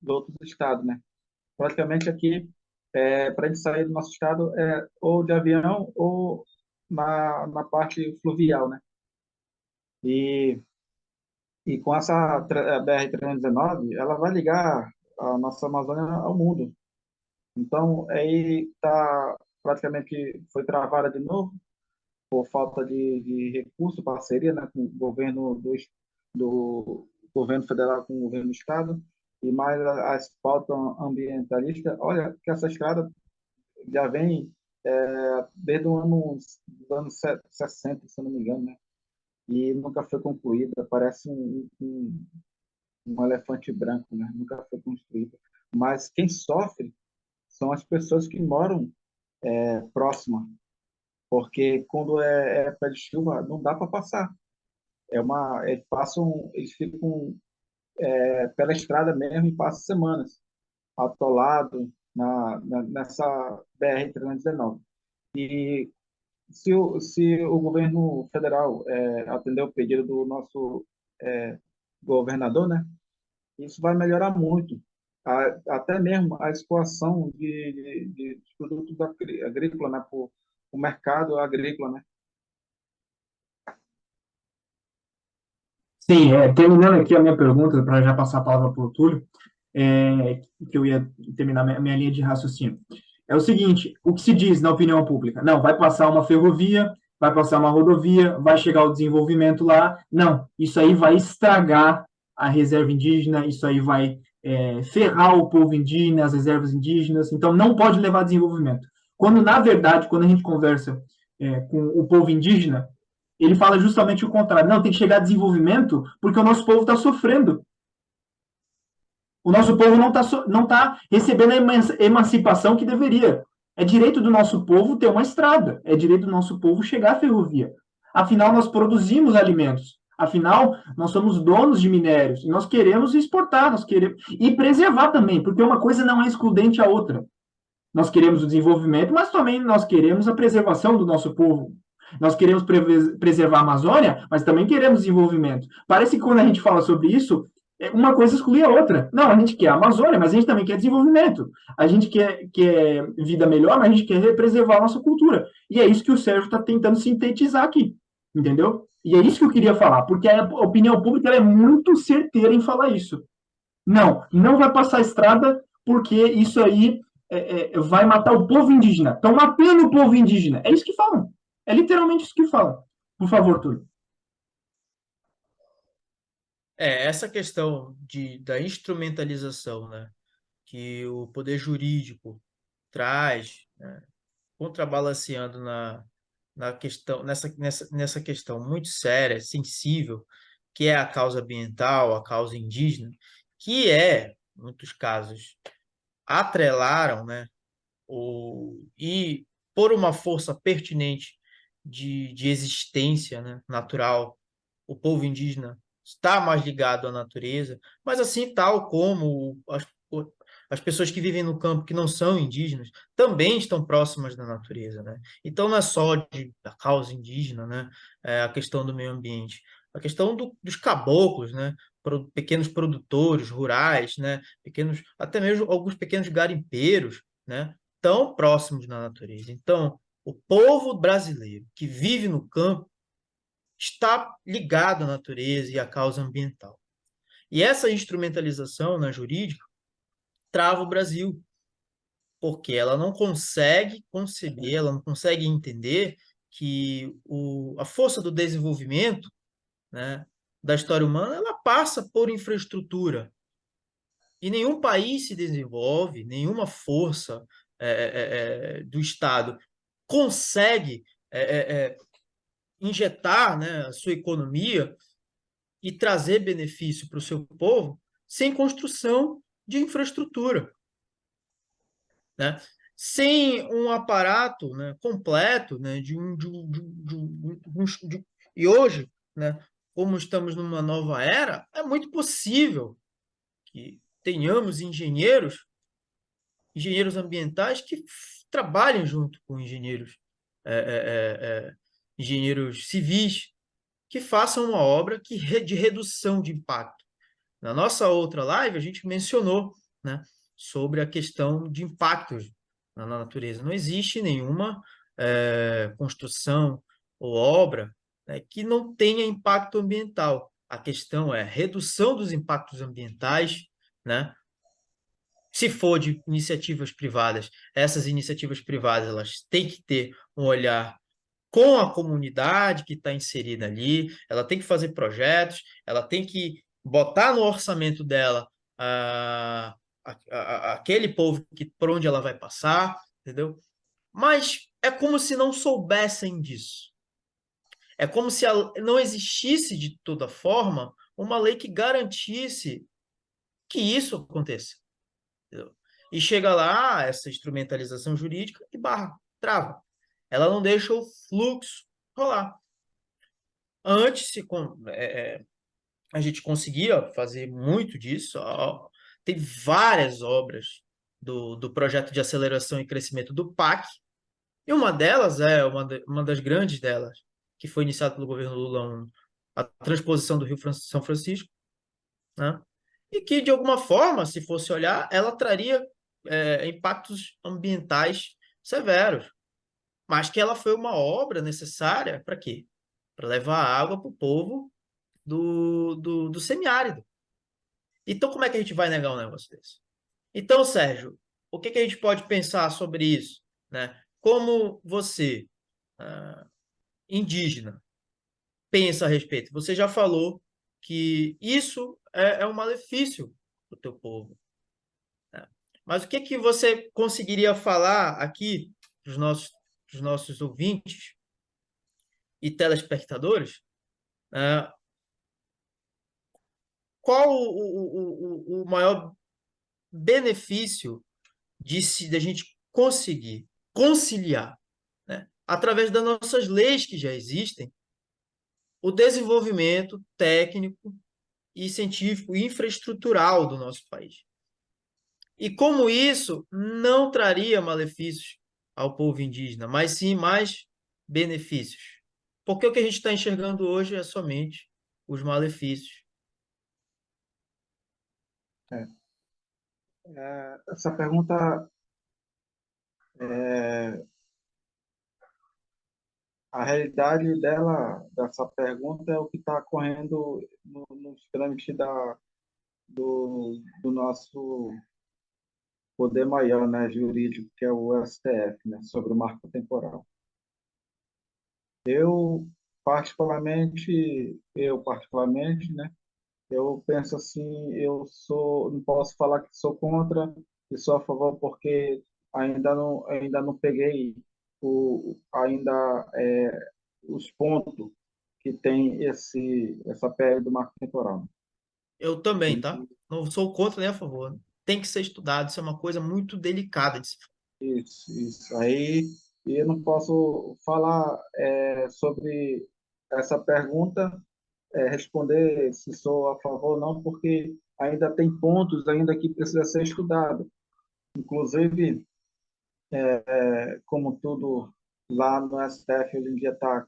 outros estados, né? Praticamente aqui, para a gente sair do nosso estado, ou de avião ou na parte fluvial, né? E, e com essa BR-319, ela vai ligar a nossa Amazônia ao mundo. Então, aí tá, praticamente foi travada de novo, por falta de recurso, parceria, né, com o governo do governo federal com o governo do estado, e mais as pautas ambientalistas. Olha, que essa estrada já vem desde o dos anos 60, se eu não me engano, né? E nunca foi concluída, parece um elefante branco, né? Nunca foi construída. Mas quem sofre são as pessoas que moram próximas, porque quando é época de chuva, não dá para passar. Eles ficam pela estrada mesmo e passam semanas atolado nessa BR-319. E se o governo federal atender o pedido do nosso é, governador, né, isso vai melhorar muito. Até mesmo a escoação de produtos agrícolas, né, para o mercado agrícola, né? Sim, terminando aqui a minha pergunta, para já passar a palavra para o Túlio, que eu ia terminar minha linha de raciocínio. É o seguinte, o que se diz na opinião pública? Não, vai passar uma ferrovia, vai passar uma rodovia, vai chegar o desenvolvimento lá. Não, isso aí vai estragar a reserva indígena, isso aí vai ferrar o povo indígena, as reservas indígenas, então não pode levar a desenvolvimento. Quando, na verdade, quando a gente conversa com o povo indígena, ele fala justamente o contrário. Não, tem que chegar a desenvolvimento porque o nosso povo está sofrendo. O nosso povo não tá recebendo a emancipação que deveria. É direito do nosso povo ter uma estrada. É direito do nosso povo chegar à ferrovia. Afinal, nós produzimos alimentos. Afinal, nós somos donos de minérios. E nós queremos exportar, nós queremos. E preservar também, porque uma coisa não é excludente à outra. Nós queremos o desenvolvimento, mas também nós queremos a preservação do nosso povo. Nós queremos preservar a Amazônia, mas também queremos desenvolvimento. Parece que quando a gente fala sobre isso, uma coisa exclui a outra. Não, a gente quer a Amazônia, mas a gente também quer desenvolvimento. A gente quer vida melhor, mas a gente quer preservar a nossa cultura. E é isso que o Sérgio está tentando sintetizar aqui, entendeu? E é isso que eu queria falar, porque a opinião pública é muito certeira em falar isso. Não, não vai passar a estrada, porque isso aí vai matar o povo indígena. Estão matando o povo indígena. É isso que falam. É literalmente isso que falam. Por favor, Túlio. Essa questão da instrumentalização, né, que o poder jurídico traz, né, contrabalanceando na questão, nessa questão muito séria, sensível, que é a causa ambiental, a causa indígena, que em muitos casos, atrelaram, né, e por uma força pertinente de existência, né, natural, o povo indígena está mais ligado à natureza, mas assim tal como as pessoas que vivem no campo que não são indígenas também estão próximas da natureza, né? Então não é só da causa indígena, né? A questão do meio ambiente, a questão dos caboclos, né? Pequenos produtores rurais, né? Até mesmo alguns pequenos garimpeiros, né? Tão próximos da natureza. Então, o povo brasileiro que vive no campo está ligado à natureza e à causa ambiental. E essa instrumentalização na jurídica trava o Brasil, porque ela não consegue conceber, ela não consegue entender que a força do desenvolvimento, né, da história humana, ela passa por infraestrutura. E nenhum país se desenvolve, nenhuma força do Estado consegue injetar, né, a sua economia e trazer benefício para o seu povo sem construção de infraestrutura, né? Sem um aparato, né, completo, né, e hoje, né, como estamos numa nova era, é muito possível que tenhamos engenheiros ambientais que trabalhem junto com engenheiros civis, que façam uma obra de redução de impacto. Na nossa outra live, a gente mencionou, né, sobre a questão de impactos na natureza. Não existe nenhuma construção ou obra, né, que não tenha impacto ambiental. A questão é redução dos impactos ambientais, né? Se for de iniciativas privadas, essas iniciativas privadas elas têm que ter um olhar com a comunidade que está inserida ali, ela tem que fazer projetos, ela tem que botar no orçamento dela aquele povo por onde ela vai passar, entendeu? Mas é como se não soubessem disso. É como se não existisse, de toda forma, uma lei que garantisse que isso aconteça. Entendeu? E chega lá, essa instrumentalização jurídica e barra, trava. Ela não deixa o fluxo rolar. Antes, a gente conseguia fazer muito disso. Ó, tem várias obras do projeto de aceleração e crescimento do PAC, e uma delas uma das grandes delas, que foi iniciada pelo governo Lula, a transposição do Rio São Francisco, né? E que, de alguma forma, se fosse olhar, ela traria impactos ambientais severos, mas que ela foi uma obra necessária para quê? Para levar água para o povo do semiárido. Então, como é que a gente vai negar um negócio desse? Então, Sérgio, o que a gente pode pensar sobre isso? Né? Como você, ah, indígena, pensa a respeito? Você já falou que isso é um malefício para o teu povo. Né? Mas o que você conseguiria falar aqui para os nossos ouvintes e telespectadores? né? Qual o maior benefício de a gente conseguir conciliar, né, através das nossas leis que já existem, o desenvolvimento técnico e científico e infraestrutural do nosso país? E como isso não traria malefícios ao povo indígena, mas sim mais benefícios? Porque o que a gente está enxergando hoje é somente os malefícios. É, essa pergunta, é, a realidade dessa pergunta é o que está correndo nos trâmites do nosso poder maior, né, jurídico, que é o STF, né, sobre o marco temporal. Eu, particularmente, né, eu penso assim, não posso falar que sou contra e sou a favor porque ainda não peguei ainda os pontos que tem essa PL do marco temporal. Eu também, E tá? Não sou contra nem a favor. Tem que ser estudado, isso é uma coisa muito delicada de se falar. isso aí, e eu não posso falar sobre essa pergunta, responder se sou a favor ou não, porque ainda tem pontos ainda que precisa ser estudado. Inclusive, como tudo lá no STF hoje em dia está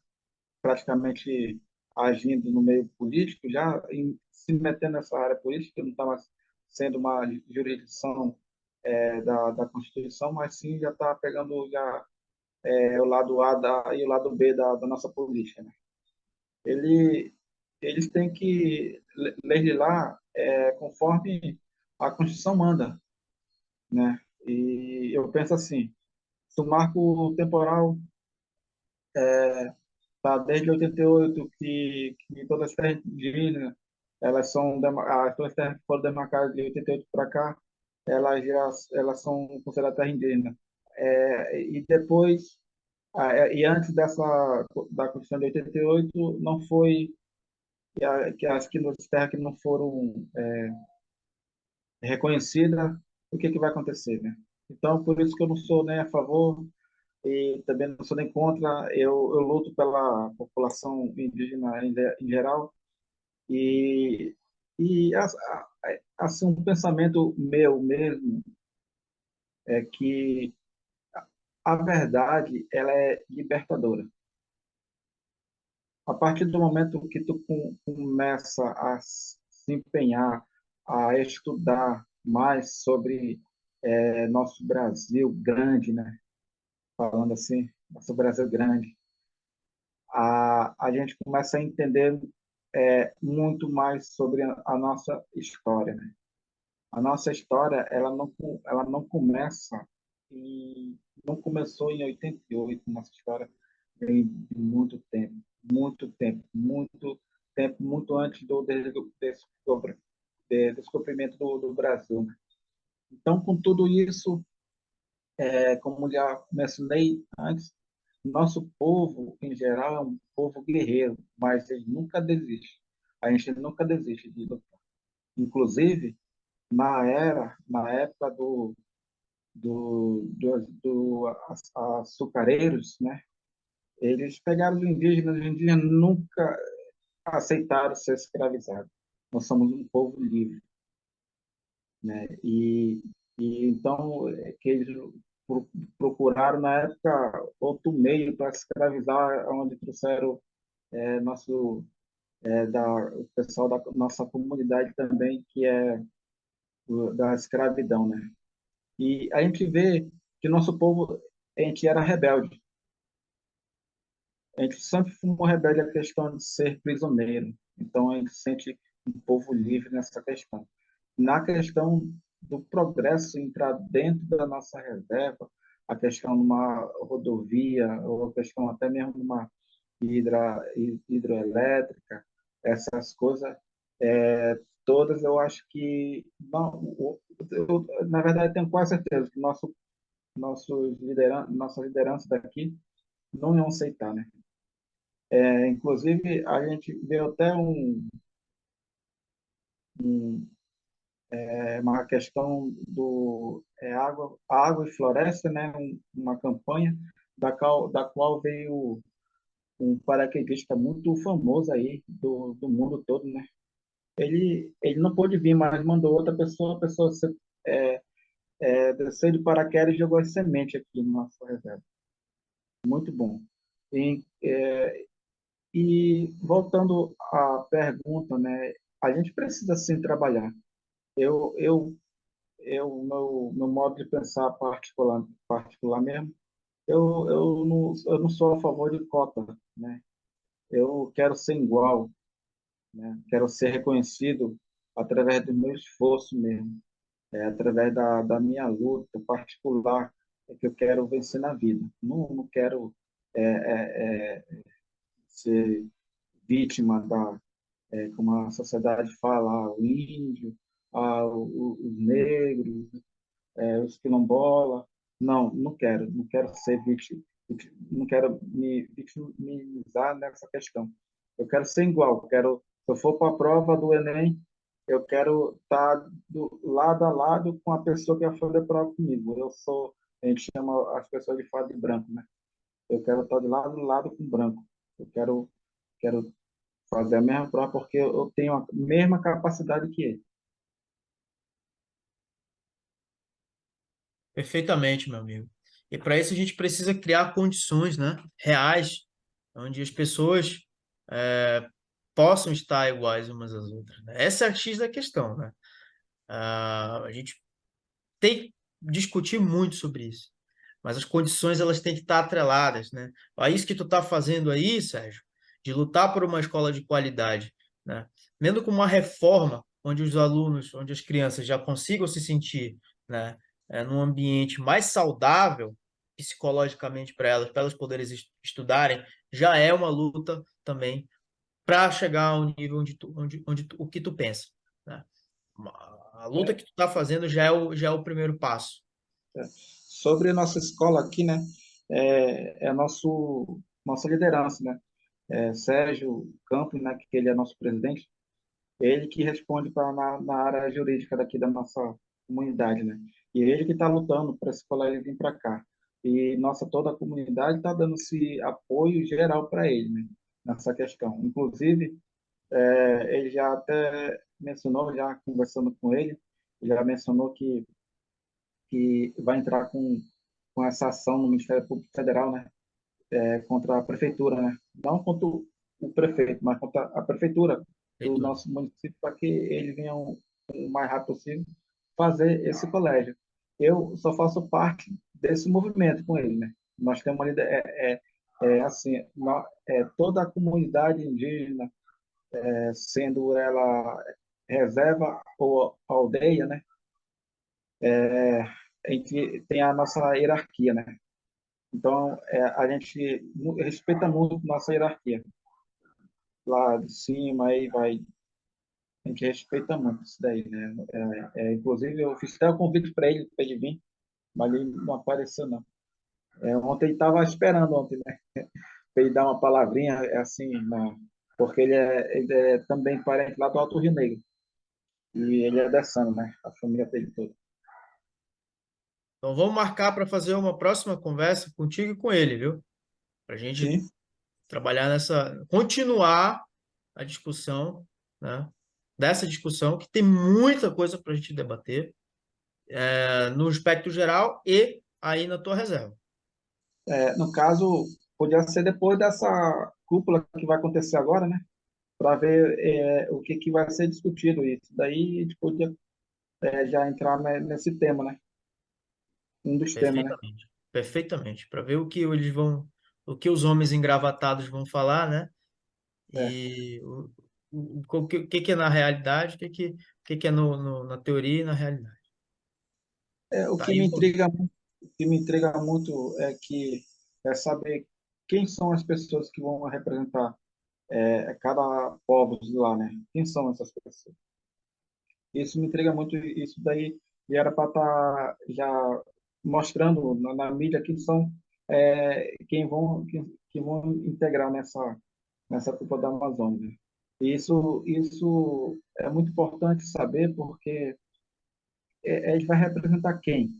praticamente agindo no meio político, já se metendo nessa área política, não está mais sendo uma jurisdição da Constituição, mas sim já está pegando já o lado A e o lado B da nossa política, né? ele, eles têm que legislar conforme a Constituição manda, né? E eu penso assim, se o marco temporal tá desde 88 que todas as terras indígenas, todas as terras que foram demarcadas de 88 para cá, elas são consideradas terra indígena. E depois, e antes da Constituição de 88, não foi, que as que as terras que não foram reconhecidas, o que vai acontecer, né? Então, por isso que eu não sou nem a favor e também não sou nem contra. Eu luto pela população indígena em geral e assim um pensamento meu mesmo é que a verdade ela é libertadora. A partir do momento que tu começa a se empenhar, a estudar mais sobre nosso Brasil grande, né? Falando assim, nosso Brasil grande, a gente começa a entender muito mais sobre a nossa história, né? A nossa história, ela não começa não começou em 88, nossa história vem de muito tempo, muito tempo, muito antes descobrimento do Brasil, né? Então, com tudo isso, como já mencionei antes, nosso povo, em geral, é um povo guerreiro, mas ele nunca desiste. A gente nunca desiste de lutar. Inclusive, na época do açucareiros, né? Eles pegaram os indígenas nunca aceitaram ser escravizados. Nós somos um povo livre, né? E então que eles procuraram na época outro meio para escravizar, onde trouxeram nosso o pessoal da nossa comunidade também que é da escravidão, né? E a gente vê que nosso povo a gente era rebelde. A gente sempre fomos rebelde à questão de ser prisioneiro. Então, a gente sente um povo livre nessa questão. Na questão do progresso entrar dentro da nossa reserva, a questão de uma rodovia, ou a questão até mesmo de uma hidroelétrica, essas coisas, todas eu acho que, não, na verdade, tenho quase certeza que nossa liderança daqui não iam aceitar, né? Inclusive, a gente vê até um, uma questão água e floresta, né? Uma campanha da qual veio um paraquedista muito famoso aí do mundo todo, né? Ele não pôde vir, mas mandou outra pessoa, a pessoa desceu de paraquedas e jogou as sementes aqui na nossa reserva. Muito bom. E, e voltando à pergunta, né? A gente precisa sim trabalhar. Eu, eu, meu modo de pensar particular mesmo, eu não sou a favor de cota, né? Eu quero ser igual, né? Quero ser reconhecido através do meu esforço mesmo, através da minha luta particular, que eu quero vencer na vida. Não quero é, é, é, ser vítima como a sociedade fala, o índio, os negros, os quilombolas. Não quero, não quero ser vítima, não quero me vitimizar nessa questão. Eu quero ser igual, se eu for para a prova do Enem, eu quero estar lado a lado com a pessoa que vai fazer a prova comigo. A gente chama as pessoas de fada de branco, né? Eu quero estar de lado a lado com branco. Quero fazer a mesma prova porque eu tenho a mesma capacidade que ele. Perfeitamente, meu amigo. E para isso a gente precisa criar condições, né, reais, onde as pessoas é, possam estar iguais umas às outras, né? Essa é a X da questão, né? A gente tem que discutir muito sobre isso, mas as condições elas têm que estar atreladas, né? A isso que tu está fazendo aí, Sérgio, de lutar por uma escola de qualidade, né? Mesmo com uma reforma onde os alunos, onde as crianças já consigam se sentir, né, num ambiente mais saudável psicologicamente para elas poderem estudarem, já é uma luta também para chegar ao nível o que tu pensa, né? A luta É, que tu está fazendo já é o primeiro passo. sobre a nossa escola aqui, né? É nossa liderança, né? Sérgio Campos, né? Que ele é nosso presidente. Ele que responde na área jurídica daqui da nossa comunidade, né? E ele que está lutando para esse colégio vir para cá. E toda a comunidade está dando esse apoio geral para ele, né? Nessa questão. Inclusive, ele já até mencionou, já conversando com ele, já mencionou que vai entrar com essa ação no Ministério Público Federal, né? Contra a prefeitura, né? Não contra o prefeito, mas contra a prefeitura do Leitura. nosso município para que ele venha o mais rápido possível fazer esse colégio. Eu só faço parte desse movimento com ele, né? Nós temos ali assim, toda a comunidade indígena, sendo ela reserva ou aldeia, né? A gente tem a nossa hierarquia, né? Então, a gente respeita muito nossa hierarquia. Lá de cima, aí vai. A gente respeita muito isso daí, né? Inclusive, eu fiz até o convite para ele vir, mas ele não apareceu, não. Ontem ele estava esperando, ontem, né? Para ele dar uma palavrinha, assim, porque ele é também parente lá do Alto Rio Negro. E ele é dessano, né? A família dele toda. Então vamos marcar para fazer uma próxima conversa contigo e com ele, viu? Para a gente Sim, trabalhar continuar a discussão, né? Dessa discussão, que tem muita coisa para a gente debater, no aspecto geral e aí na tua reserva. no caso, podia ser depois dessa cúpula que vai acontecer agora, né? Para ver o que vai ser discutido isso. Daí a gente podia já entrar nesse tema, né? Um dos temas, né? Perfeitamente. Perfeitamente. Para ver o que os homens engravatados vão falar, né? É. E o que é na realidade, o que é na teoria e na realidade. O Tá que aí, me o intriga, o que me intriga muito é saber quem são as pessoas que vão representar cada povo de lá, né? Quem são essas pessoas? Isso me intriga muito, isso daí já era para estar já mostrando na mídia quem são quem vão integrar nessa Copa da Amazônia. E isso é muito importante saber porque ele vai representar quem?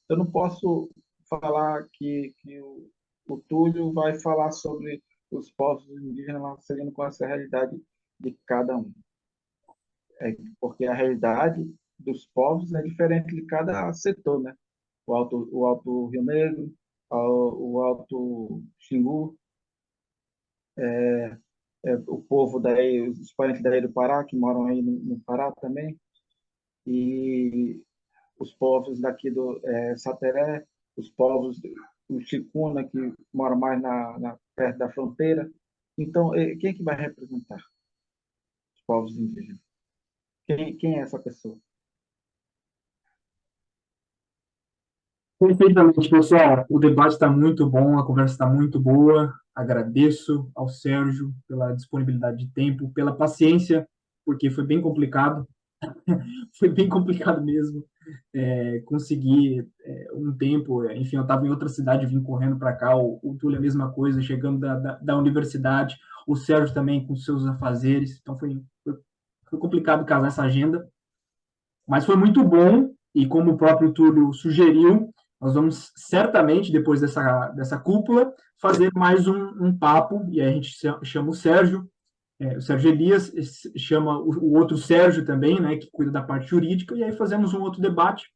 Eu não posso falar que o Túlio vai falar sobre os povos indígenas lá, seguindo com essa realidade de cada um. Porque a realidade dos povos é diferente de cada setor, né? O Alto Rio Negro, o Alto Xingu, o povo daí, os parentes daí do Pará, que moram aí no Pará também, e os povos daqui do Sateré, os povos do Chicuna, que moram mais perto da fronteira. Então, quem é que vai representar os povos indígenas? Quem é essa pessoa? Perfeitamente, pessoal. O debate está muito bom, a conversa está muito boa. Agradeço ao Sérgio pela disponibilidade de tempo, pela paciência, porque foi bem complicado. Foi bem complicado mesmo conseguir um tempo. Enfim, eu estava em outra cidade, vim correndo para cá. O Túlio, a mesma coisa, chegando da universidade. O Sérgio também com seus afazeres. Então, foi complicado casar essa agenda. Mas foi muito bom, e como o próprio Túlio sugeriu, nós vamos certamente, depois dessa cúpula, fazer mais um papo, e aí a gente chama o Sérgio Elias, chama o outro Sérgio também, né, que cuida da parte jurídica, e aí fazemos um outro debate.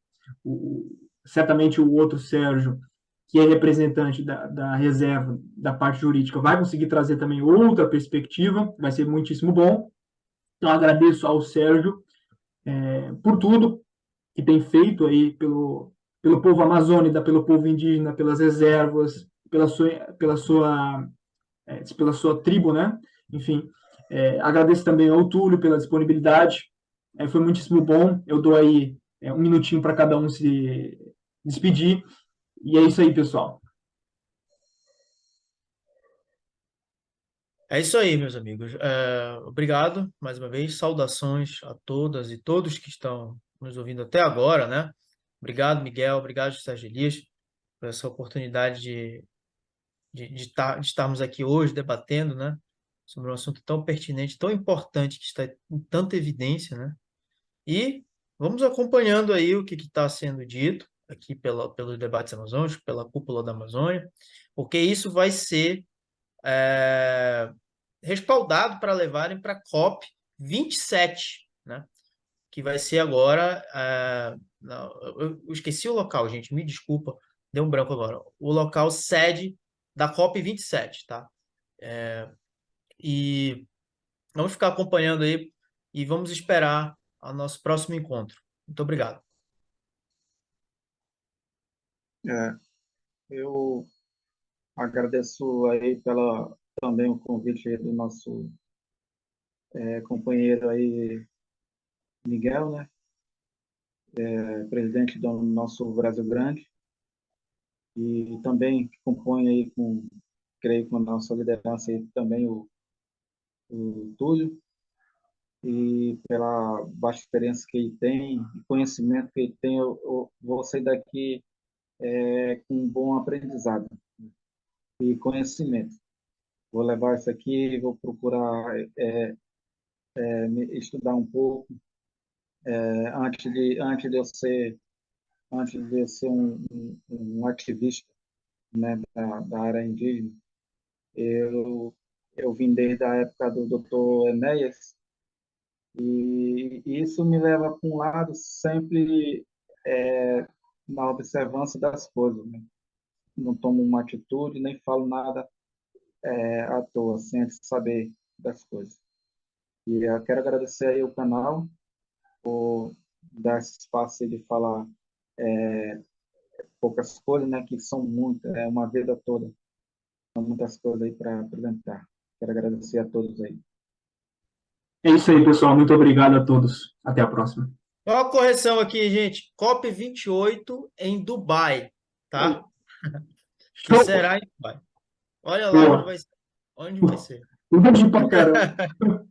Certamente o outro Sérgio, que é representante da reserva da parte jurídica, vai conseguir trazer também outra perspectiva, vai ser muitíssimo bom. Então, agradeço ao Sérgio por tudo que tem feito aí pelo povo amazônida, pelo povo indígena, pelas reservas, pela sua tribo, né? Enfim, agradeço também ao Túlio pela disponibilidade. Foi muitíssimo bom. Eu dou aí um minutinho para cada um se despedir. E é isso aí, pessoal. É isso aí, meus amigos. Obrigado mais uma vez. Saudações a todas e todos que estão nos ouvindo até agora, né? Obrigado, Miguel. Obrigado, Sérgio Elias, por essa oportunidade de estarmos aqui hoje debatendo, né? Sobre um assunto tão pertinente, tão importante, que está em tanta evidência, né? E vamos acompanhando aí o que está sendo dito aqui pelos debates amazônicos, pela cúpula da Amazônia, porque isso vai ser respaldado para levarem para a COP 27, né? Que vai ser agora. Não, eu esqueci o local, gente, me desculpa, deu um branco agora. O local sede da COP 27, tá? E vamos ficar acompanhando aí e vamos esperar o nosso próximo encontro. Muito obrigado. É, eu agradeço aí também o convite aí do nosso companheiro aí, Miguel, né? Presidente do nosso Brasil Grande, e também que compõe aí creio, com a nossa liderança aí também o Túlio, e pela baixa experiência que ele tem e conhecimento que ele tem, eu vou sair daqui com um bom aprendizado e conhecimento. Vou levar isso aqui, vou procurar estudar um pouco antes de eu ser um ativista, né, da área indígena. Eu vim desde a época do Dr. Enéas, e isso me leva para um lado sempre na observância das coisas, né? Não tomo uma atitude, nem falo nada à toa, sem antes saber das coisas. E eu quero agradecer aí o canal por dar esse espaço aí de falar poucas coisas, né, que são muitas, é uma vida toda, são muitas coisas aí para apresentar. Quero agradecer a todos aí. É isso aí, pessoal. Muito obrigado a todos. Até a próxima. Uma correção aqui, gente. COP 28 em Dubai, tá? Que Show! será em Dubai. Olha lá onde Boa. vai ser. Onde vai ser. Entendi pra caramba.